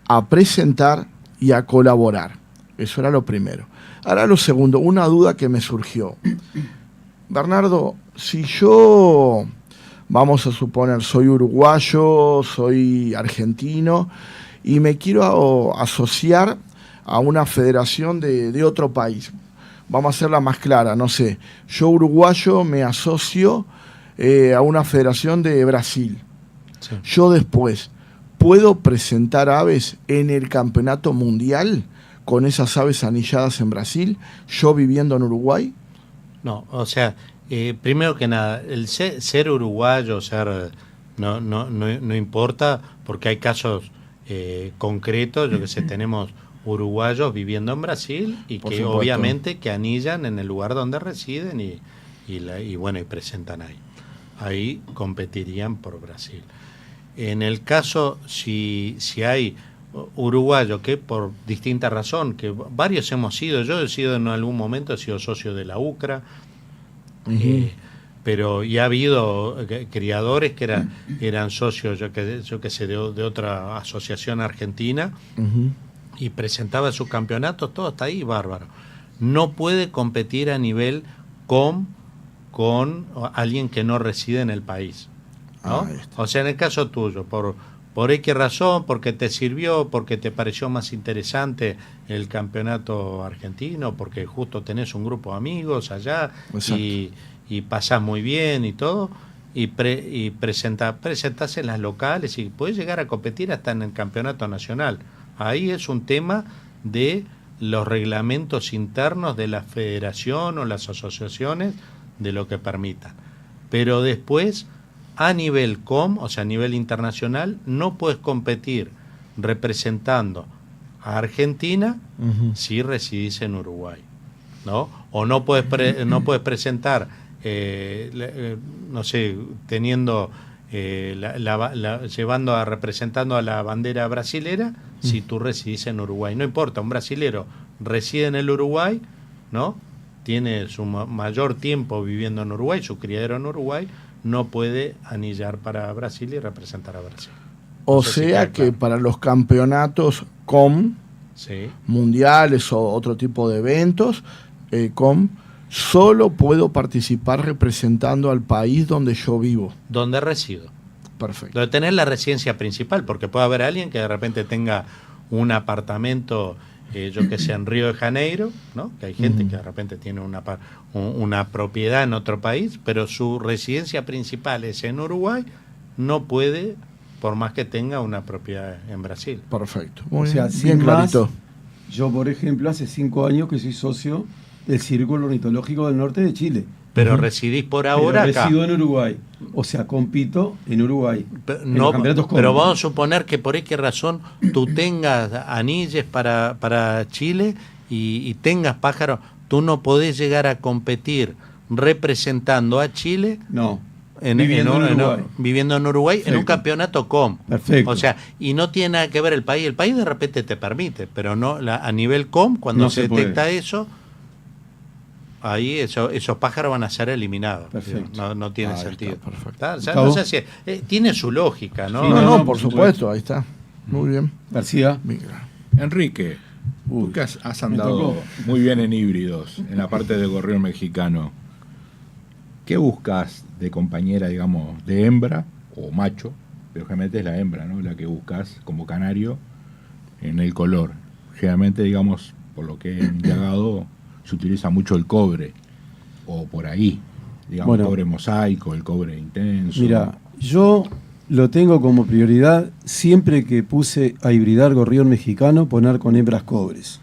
a presentar y a colaborar. Eso era lo primero. Ahora lo segundo, una duda que me surgió. Bernardo, si yo, vamos a suponer, soy uruguayo, soy argentino y me quiero asociar a una federación de otro país, vamos a hacerla más clara, no sé, yo uruguayo me asocio a una federación de Brasil. Sí. Yo después, ¿puedo presentar aves en el campeonato mundial con esas aves anilladas en Brasil, yo viviendo en Uruguay? No, o sea, primero que nada, el ser uruguayo, no importa, porque hay casos concretos, yo que sé, tenemos uruguayos viviendo en Brasil y que obviamente que anillan en el lugar donde residen y presentan ahí. Ahí competirían por Brasil. En el caso, si hay uruguayos que por distinta razón, que varios hemos sido, yo he sido en algún momento, he sido socio de la UCRA, pero ya ha habido criadores que eran socios, yo que sé, de otra asociación argentina, y presentaba sus campeonatos, todo está ahí, bárbaro. No puede competir a nivel con alguien que no reside en el país, ¿no? O sea, en el caso tuyo, por X razón, porque te sirvió, porque te pareció más interesante el campeonato argentino, porque justo tenés un grupo de amigos allá y pasás muy bien y todo, y presentás en las locales y podés llegar a competir hasta en el campeonato nacional. Ahí es un tema de los reglamentos internos de la federación o las asociaciones, de lo que permitan. Pero después, a nivel o sea, a nivel internacional, no puedes competir representando a Argentina si residís en Uruguay, ¿no? O no puedes presentar, no sé, teniendo representando a la bandera brasilera si tú residís en Uruguay. No importa, un brasilero reside en el Uruguay, ¿no? Tiene su mayor tiempo viviendo en Uruguay, su criadero en Uruguay, no puede anillar para Brasil y representar a Brasil. O sea que para los campeonatos mundiales o otro tipo de eventos, solo puedo participar representando al país donde yo vivo. Donde resido. Perfecto. Donde tener la residencia principal, porque puede haber alguien que de repente tenga un apartamento, yo que sé, en Río de Janeiro, ¿no? Que hay gente que de repente tiene una propiedad en otro país, pero su residencia principal es en Uruguay, no puede, por más que tenga una propiedad en Brasil. Perfecto. O sea, bien clarito. Yo, por ejemplo, hace 5 años que soy socio del Círculo Ornitológico del Norte de Chile. Pero residís por ahora acá. Resido en Uruguay. O sea, compito en Uruguay. Pero vamos a suponer que por qué razón tú tengas anilles para Chile y tengas pájaros. Tú no podés llegar a competir representando a Chile. No. Viviendo en Uruguay en un campeonato COM. Perfecto. O sea, y no tiene nada que ver el país. El país de repente te permite, pero no a nivel COM, cuando no se detecta eso, ahí esos pájaros van a ser eliminados. No tiene sentido. Perfecto. O sea, no sé si tiene su lógica, ¿no? Sí, no, por supuesto, ahí está. Muy bien. García. Enrique, tú que has andado muy bien en híbridos, en la parte de gorrión mexicano, ¿qué buscas de compañera, digamos, de hembra o macho? Pero generalmente es la hembra, ¿no? La que buscas como canario en el color. Generalmente, digamos, por lo que he indagado, se utiliza mucho el cobre, o por ahí, digamos, el cobre mosaico, el cobre intenso. Mira, yo lo tengo como prioridad, siempre que puse a hibridar gorrión mexicano, poner con hembras cobres.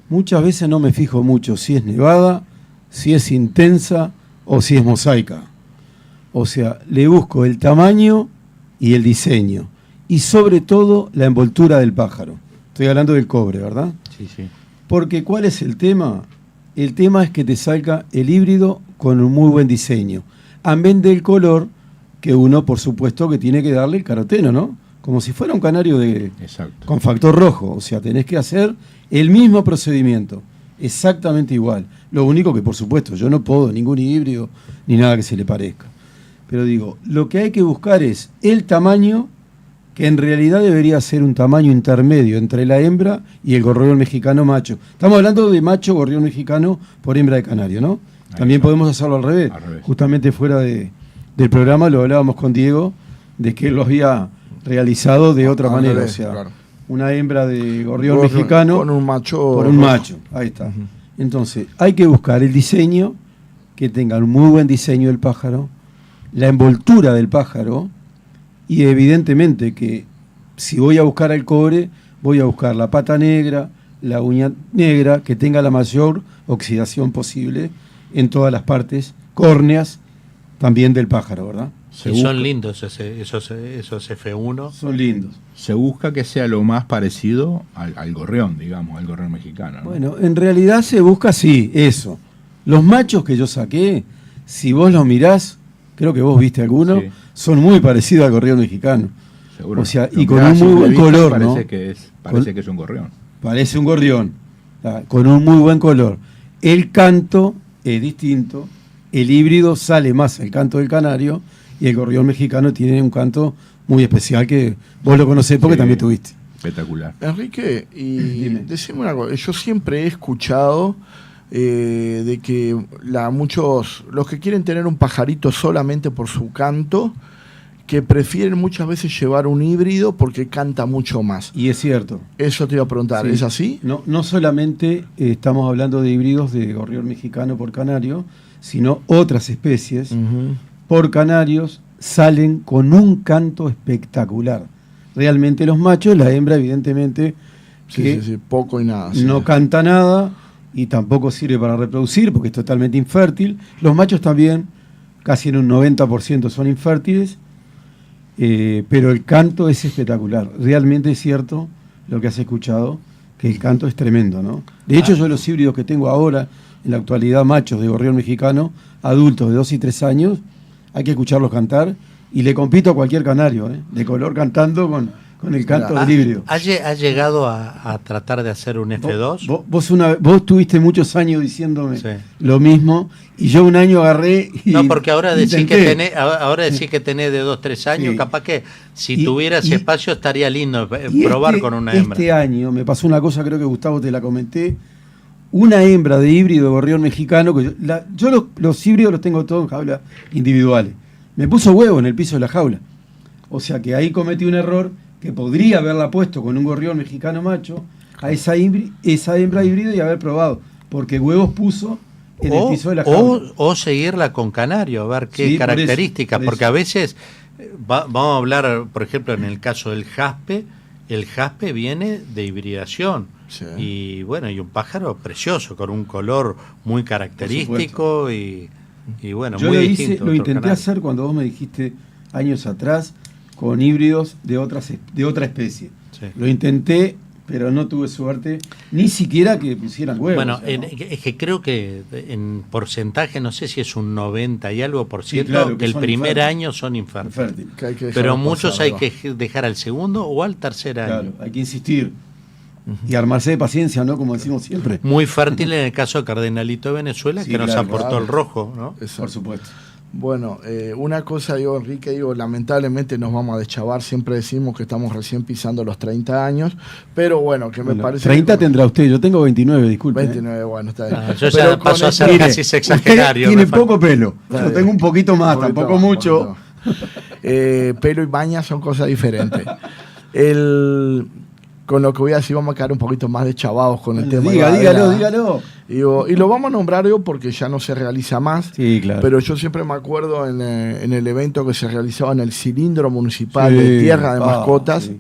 Muchas veces no me fijo mucho si es nevada, si es intensa o si es mosaica. O sea, le busco el tamaño y el diseño, y sobre todo la envoltura del pájaro. Estoy hablando del cobre, ¿verdad? Sí. Porque ¿cuál es el tema? El tema es que te salga el híbrido con un muy buen diseño. Amén del color, que uno, por supuesto, que tiene que darle el caroteno, ¿no? como si fuera un canario Exacto. con factor rojo. O sea, tenés que hacer el mismo procedimiento, exactamente igual. Lo único que, por supuesto, yo no puedo ningún híbrido ni nada que se le parezca. Pero digo, lo que hay que buscar es el tamaño, que en realidad debería ser un tamaño intermedio entre la hembra y el gorrión mexicano macho. Estamos hablando de macho gorrión mexicano por hembra de canario, ¿no? También podemos hacerlo al revés. Justamente fuera del programa lo hablábamos con Diego, de que él lo había realizado de otra manera. Revés, o sea, claro. una hembra de gorrión mexicano con un macho. por un macho. Ahí está. Entonces, hay que buscar el diseño, que tenga un muy buen diseño del pájaro, la envoltura del pájaro, y evidentemente que si voy a buscar al cobre, voy a buscar la pata negra, la uña negra, que tenga la mayor oxidación posible en todas las partes córneas también del pájaro, ¿verdad? Y son lindos esos F1. Son lindos. Se busca que sea lo más parecido al gorrión, digamos, al gorrión mexicano, ¿no? Bueno, en realidad se busca, sí, eso. Los machos que yo saqué, si vos los mirás, creo que vos viste alguno, Sí. son muy parecidos al gorrión mexicano. Seguro. O sea, Lo y con mirás un a muy simple buen vista, color, parece ¿no? que es un gorrión. Parece un gorrión, con un muy buen color. El canto es distinto, el híbrido sale más el canto del canario, y el gorrión mexicano tiene un canto muy especial que vos lo conocés porque Sí. también tuviste. Espectacular. Enrique, y Dime. decime una cosa, yo siempre he escuchado de que los que quieren tener un pajarito solamente por su canto, que prefieren muchas veces llevar un híbrido porque canta mucho más. Y es cierto. Eso te iba a preguntar, Sí. ¿es así? No solamente estamos hablando de híbridos de gorrión mexicano por canario, sino otras especies por canarios salen con un canto espectacular. Realmente los machos, la hembra evidentemente que Sí, poco y nada. Sí. no canta nada y tampoco sirve para reproducir porque es totalmente infértil. Los machos también, casi en un 90% son infértiles, pero el canto es espectacular. Realmente es cierto lo que has escuchado, que el canto es tremendo, ¿no? De hecho, yo los híbridos que tengo ahora, en la actualidad, machos de gorrión mexicano, adultos de 2 y 3 años, hay que escucharlos cantar y le compito a cualquier canario, de color cantando con el canto del híbrido. ¿Has llegado a tratar de hacer un F2? Vos tuviste muchos años diciéndome Sí. lo mismo y yo un año agarré y No, porque ahora decís intenté. que tenés de 2-3 años, Sí. capaz que si Y- tuvieras y- espacio estaría lindo Y probar con una hembra. Este año me pasó una cosa, creo que Gustavo te la comenté, una hembra de híbrido gorrión mexicano, que yo los híbridos los tengo todos en jaulas individuales. Me puso huevo en el piso de la jaula. O sea que ahí cometí un error que podría haberla puesto con un gorrión mexicano macho a esa hembra híbrida y haber probado, porque huevos puso en el piso de la jaula. O seguirla con canario, a ver qué Sí, por características, eso. porque a veces, vamos a hablar, por ejemplo, en el caso del jaspe, el jaspe viene de hibridación. Sí. Y bueno, y un pájaro precioso, con un color muy característico y bueno, Yo muy lo distinto. hice, lo a otro intenté canario. hacer cuando vos me dijiste años atrás con híbridos de otra especie. Sí. Lo intenté, pero no tuve suerte, ni siquiera que pusieran huevos. Bueno, o sea, ¿no? es que creo que en porcentaje, no sé si es un 90 y algo por ciento, claro, que que el son primer infértiles. año son infértiles. Infértil. Que hay que Pero dejarlo muchos pasar, hay ¿no? que dejar al segundo o al tercer año. Claro, hay que insistir y armarse de paciencia, ¿no? Como decimos siempre. Muy fértil en el caso de Cardenalito de Venezuela, Sí, que nos claro, aportó claro. el rojo, ¿no? Exacto. Por supuesto. Bueno, una cosa, Enrique, lamentablemente nos vamos a deschavar, siempre decimos que estamos recién pisando los 30 años, pero bueno, que me Bueno, parece... 30 que, tendrá usted, yo tengo 29, disculpe. 29, bueno, está bien. Ah, yo Pero ya con paso a esto- ser Mire, casi sexagenario. usted tiene me falta. poco pelo, Está yo bien. tengo un poquito más, Un poquito tampoco más, mucho. un poquito. Pelo y baña son cosas diferentes. Con lo que voy a decir, vamos a quedar un poquito más deschabados con el tema. Dígalo. Y lo vamos a nombrar yo porque ya no se realiza más. Sí, claro. Pero yo siempre me acuerdo en el evento que se realizaba en el cilindro municipal Sí. de Tierra de Mascotas. Sí.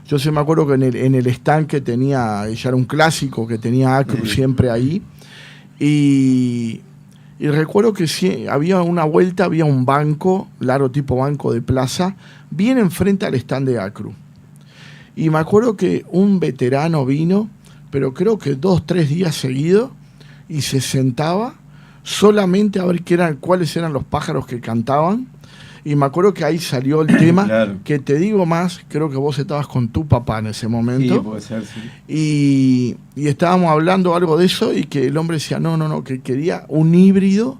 Yo sí me acuerdo que en el stand que tenía, ya era un clásico que tenía Acru siempre ahí. Y recuerdo que había una vuelta, había un banco, largo tipo banco de plaza, bien enfrente al stand de Acru. Y me acuerdo que un veterano vino, pero creo que 2-3 días seguidos, y se sentaba solamente a ver cuáles eran los pájaros que cantaban. Y me acuerdo que ahí salió el tema, Claro. que te digo más, creo que vos estabas con tu papá en ese momento. Sí, puede ser, sí. Y estábamos hablando algo de eso y que el hombre decía, no, que quería un híbrido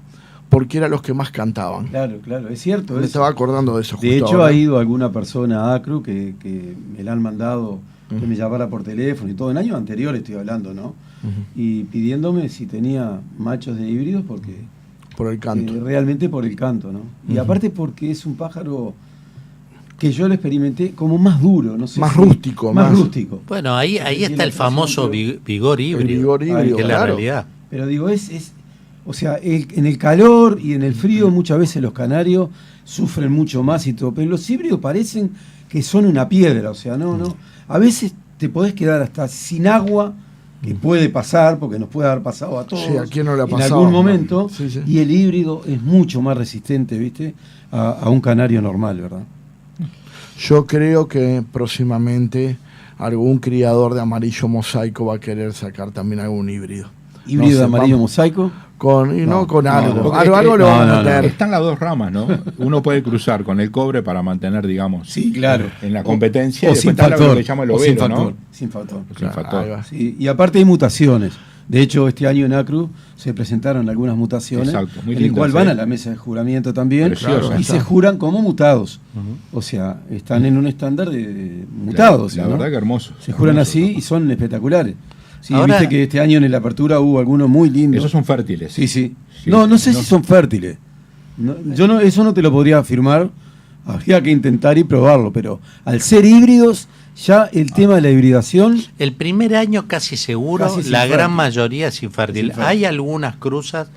porque eran los que más cantaban. Claro, es cierto. Me estaba acordando de eso De justo hecho, ahora. ha ido alguna persona a Acru que me la han mandado, que me llamara por teléfono y todo, en años anteriores estoy hablando, ¿no? Y pidiéndome si tenía machos de híbridos porque... Por el canto. Realmente por el canto, ¿no? Y aparte porque es un pájaro que yo lo experimenté como más duro, no sé. Más rústico, Más más- rústico. Bueno, ahí está el famoso vigor híbrido. El vigor híbrido, que es la claro. realidad. Pero digo, o sea, en el calor y en el frío muchas veces los canarios sufren mucho más y todo, pero los híbridos parecen que son una piedra, o sea, no. A veces te podés quedar hasta sin agua, que puede pasar, porque nos puede haber pasado a todos Sí, ¿a quién no le ha en pasado? algún momento, Sí, sí. y el híbrido es mucho más resistente, ¿viste? A un canario normal, ¿verdad? Yo creo que próximamente algún criador de amarillo mosaico va a querer sacar también algún híbrido. Híbrido No sé, de amarillo vamos- mosaico. Con algo. Porque Algo lo van a no. meter. Están las dos ramas, ¿no? Uno puede cruzar con el cobre para mantener, digamos, Sí, claro. en la competencia. O y después sin está lo factor. que llama el o sin overo, factor. ¿no? Sin factor. Sin factor. Ahí va. Sí, y aparte hay mutaciones. De hecho, este año en Acru se presentaron algunas mutaciones, Exacto, muy en el lindas, cual van ¿eh? a la mesa de juramento también, Preciosas. y se juran como mutados. O sea, están en un estándar de mutados. La ¿no? verdad que hermoso. Se juran Hermoso. así y son espectaculares. Sí, Ahora- viste que este año en la apertura hubo algunos muy lindos. Esos son fértiles. Sí. Sí. No sé si son fértiles. Eso no te lo podría afirmar. Habría que intentar y probarlo, pero al ser híbridos, ya el tema de la hibridación. El primer año casi seguro, Casi sin la fértil. gran mayoría es infértil. Sin fértil. Hay algunas cruzas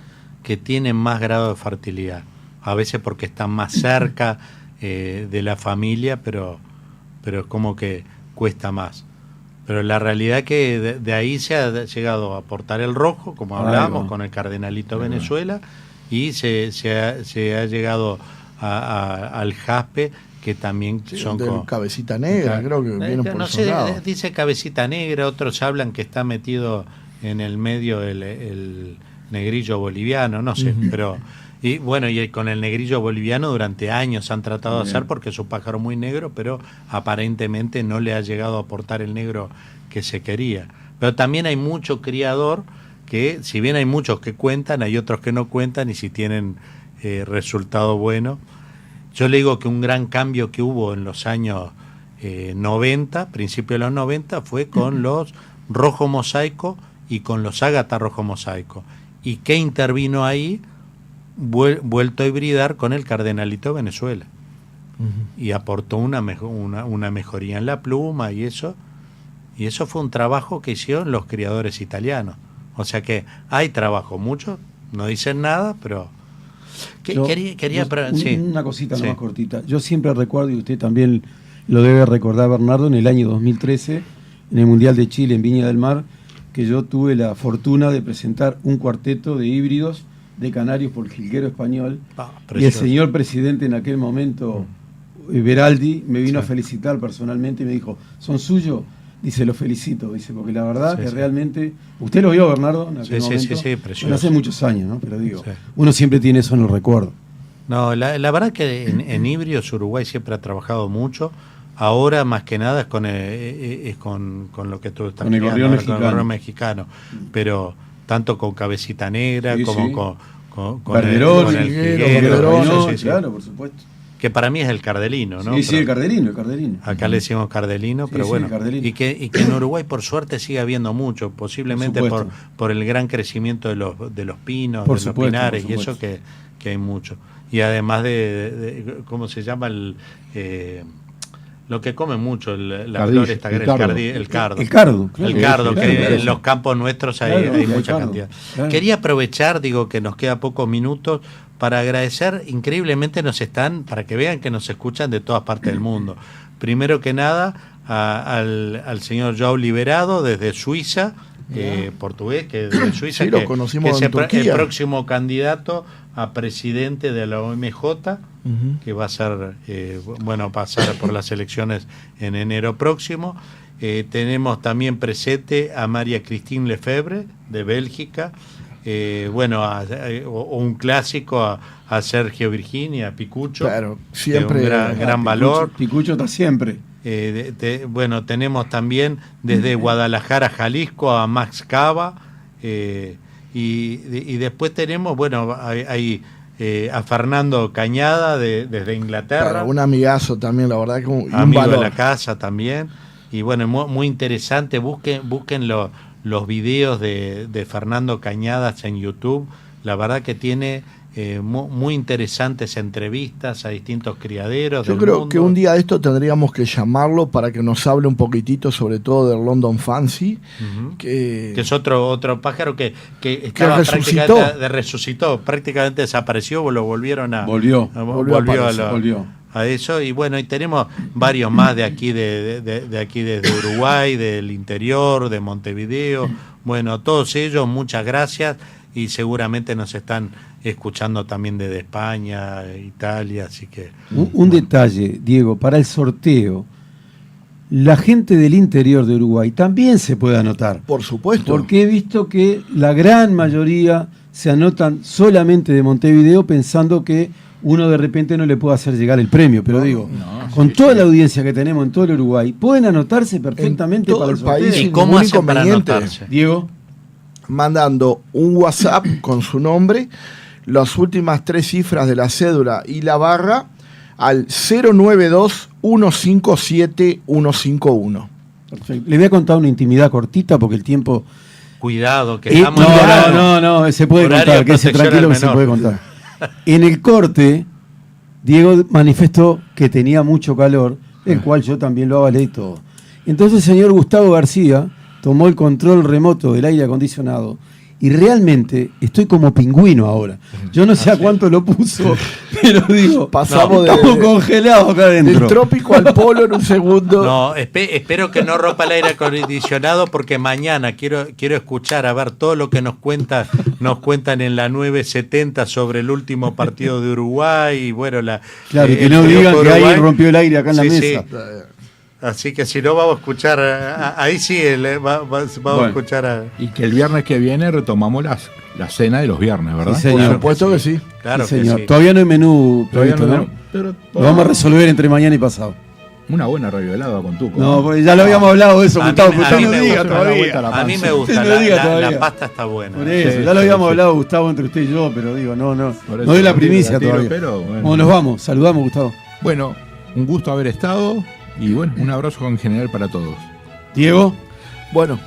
que tienen más grado de fertilidad, a veces porque están más cerca de la familia, pero es como que cuesta más. Pero la realidad que de ahí se ha llegado a aportar el rojo, como Ahí hablábamos, va. con el Cardenalito Venezuela, y se ha llegado al jaspe, que también son Del con... cabecita negra, creo que viene por no esos sé, lados. dice cabecita negra, otros hablan que está metido en el medio el negrillo boliviano, no sé, pero y bueno, y con el negrillo boliviano durante años han tratado de hacer porque es un pájaro muy negro, pero aparentemente no le ha llegado a aportar el negro que se quería. Pero también hay mucho criador que, si bien hay muchos que cuentan, hay otros que no cuentan y si tienen resultado bueno. Yo le digo que un gran cambio que hubo en los años 90, principios de los 90, fue con los rojo mosaico y con los ágata rojo mosaico. ¿Y qué intervino ahí? Vuelto a hibridar con el Cardenalito Venezuela. Y aportó una mejoría en la pluma y eso fue un trabajo que hicieron los criadores italianos. O sea que hay trabajo, mucho, no dicen nada, pero... Una cosita Sí. nomás cortita. Yo siempre recuerdo, y usted también lo debe recordar, Bernardo, en el año 2013, en el Mundial de Chile en Viña del Mar, que yo tuve la fortuna de presentar un cuarteto de híbridos de canarios por el jilguero español. Y el precioso. señor presidente en aquel momento, Beraldi, me vino a felicitar personalmente y me dijo, ¿son suyos? Dice, lo felicito, dice, porque la verdad Sí, que sí. realmente... ¿Usted lo vio, Bernardo, en aquel Sí, momento? sí, precioso. Bueno, hace muchos años, ¿no? Pero digo, Sí. uno siempre tiene eso en el recuerdo. No, la verdad que en híbridos Uruguay siempre ha trabajado mucho. Ahora más que nada es con lo que tú estás Con el criando, gorrión ahora, con el mexicano. gorrión mexicano. Pero tanto con cabecita negra Sí, como sí. con Verderón, el jilguero, jilguero, Verderón, sí, sí, sí. claro, por supuesto. Que para mí es el cardelino, ¿no? Sí, sí, Pero el cardelino. acá le decimos cardelino, Sí, pero sí, bueno. el cardelino. Y que en Uruguay por suerte sigue habiendo mucho, posiblemente Por por supuesto. por el gran crecimiento de los pinos, Por de supuesto, los pinares por y eso supuesto. que hay mucho. Y además de ¿cómo se llama lo que come mucho la Cardillo, flor esta, el cardo. el cardo? El cardo, claro. El cardo, Claro, que claro. en los campos nuestros hay, Claro, hay el mucha cardo, cantidad. claro. Quería aprovechar, digo, que nos queda pocos minutos para agradecer, increíblemente para que vean que nos escuchan de todas partes del mundo. Primero que nada, al señor Joao Liberado desde Suiza, portugués, que desde Suiza, Sí, lo que conocimos es en el Turquía. próximo candidato a presidente de la OMJ, que va a ser, pasar por las elecciones en enero próximo. Tenemos también presente a María Christine Lefebvre, de Bélgica, bueno, o un clásico a Sergio Virginia, a Picucho. Claro, siempre. Un gran valor. Picucho está siempre. Bueno, tenemos también desde Guadalajara, Jalisco, a Max Cava. Y después tenemos, bueno, hay a Fernando Cañada desde Inglaterra. Claro, un amigazo también, la verdad que un amigo valor. de la casa también. Y bueno, muy interesante. Busquen los videos de Fernando Cañadas en YouTube. La verdad que tiene muy interesantes entrevistas a distintos criaderos. Yo creo que un día de esto tendríamos que llamarlo para que nos hable un poquitito sobre todo del London Fancy, que es otro pájaro que estaba resucitó, prácticamente desapareció, lo volvieron a volvió a eso. Y bueno, y tenemos varios más de aquí de aquí desde Uruguay, del interior, de Montevideo. Bueno, todos ellos, muchas gracias, y seguramente nos están escuchando también desde España, Italia, así que... Un detalle, Diego, para el sorteo, la gente del interior de Uruguay también se puede anotar. Por supuesto. Porque he visto que la gran mayoría se anotan solamente de Montevideo pensando que uno de repente no le puede hacer llegar el premio, pero con toda la audiencia que tenemos en todo el Uruguay, pueden anotarse perfectamente en todo para el sorteo. país. ¿Y cómo hacen para anotarse? Diego, mandando un WhatsApp con su nombre, las últimas 3 cifras de la cédula y la barra al 092-157-151. perfecto. Le voy a contar una intimidad cortita porque el tiempo... Cuidado, que estamos... No, se puede contar, quédese tranquilo que se puede contar. En el corte, Diego manifestó que tenía mucho calor, el cual yo también lo avalé y todo. Entonces el señor Gustavo García tomó el control remoto del aire acondicionado y realmente estoy como pingüino ahora. Yo no sé a cuánto lo puso, pero digo, pasamos estamos congelados acá adentro. Del trópico al polo en un segundo. No, espero que no rompa el aire acondicionado, porque mañana quiero escuchar a ver todo lo que nos cuentan en la 970 sobre el último partido de Uruguay. Y bueno, claro, que no digan que alguien rompió el aire acá en la mesa. Sí. Así que si no, vamos a escuchar, ahí sí, vamos a escuchar. Y que el viernes que viene retomamos la cena de los viernes, ¿verdad? Sí, señor. Por supuesto que sí. Claro, sí, señor. que sí. Todavía no hay menú previsto, ¿no? Pero Lo vamos a resolver entre mañana y pasado. una buena reviolada con Tuco. No, porque ya lo habíamos hablado de eso, Gustavo, pero usted no me diga gusta, todavía. a mí me gusta, Usted no diga todavía. la pasta está buena. Por eso, Sí, ya lo sí, habíamos sí. hablado, Gustavo, entre usted y yo, pero digo, no Por eso doy la no primicia tiro, todavía. pero bueno. ¿Cómo nos vamos? Saludamos, Gustavo. Bueno, un gusto haber estado y bueno, un abrazo en general para todos. Diego. Bueno,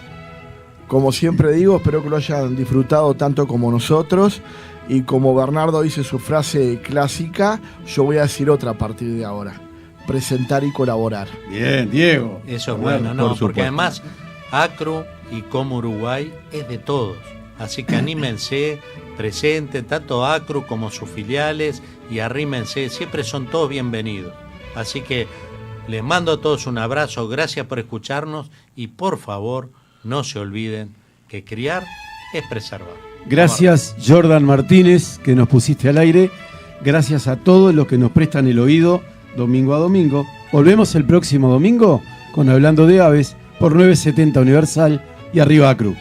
como siempre digo, espero que lo hayan disfrutado tanto como nosotros. Y como Bernardo dice su frase clásica, yo voy a decir otra a partir de ahora: presentar y colaborar. Bien, Diego. Eso es bueno, ¿no? Por Porque supuesto. además Acru y Como Uruguay es de todos. Así que anímense, presenten tanto Acru como sus filiales y arrímense, siempre son todos bienvenidos. Así que les mando a todos un abrazo, gracias por escucharnos y por favor no se olviden que criar es preservar. Gracias, Jordan Martínez, que nos pusiste al aire. Gracias a todos los que nos prestan el oído domingo a domingo. Volvemos el próximo domingo con Hablando de Aves por 970 Universal y Arriba Acru.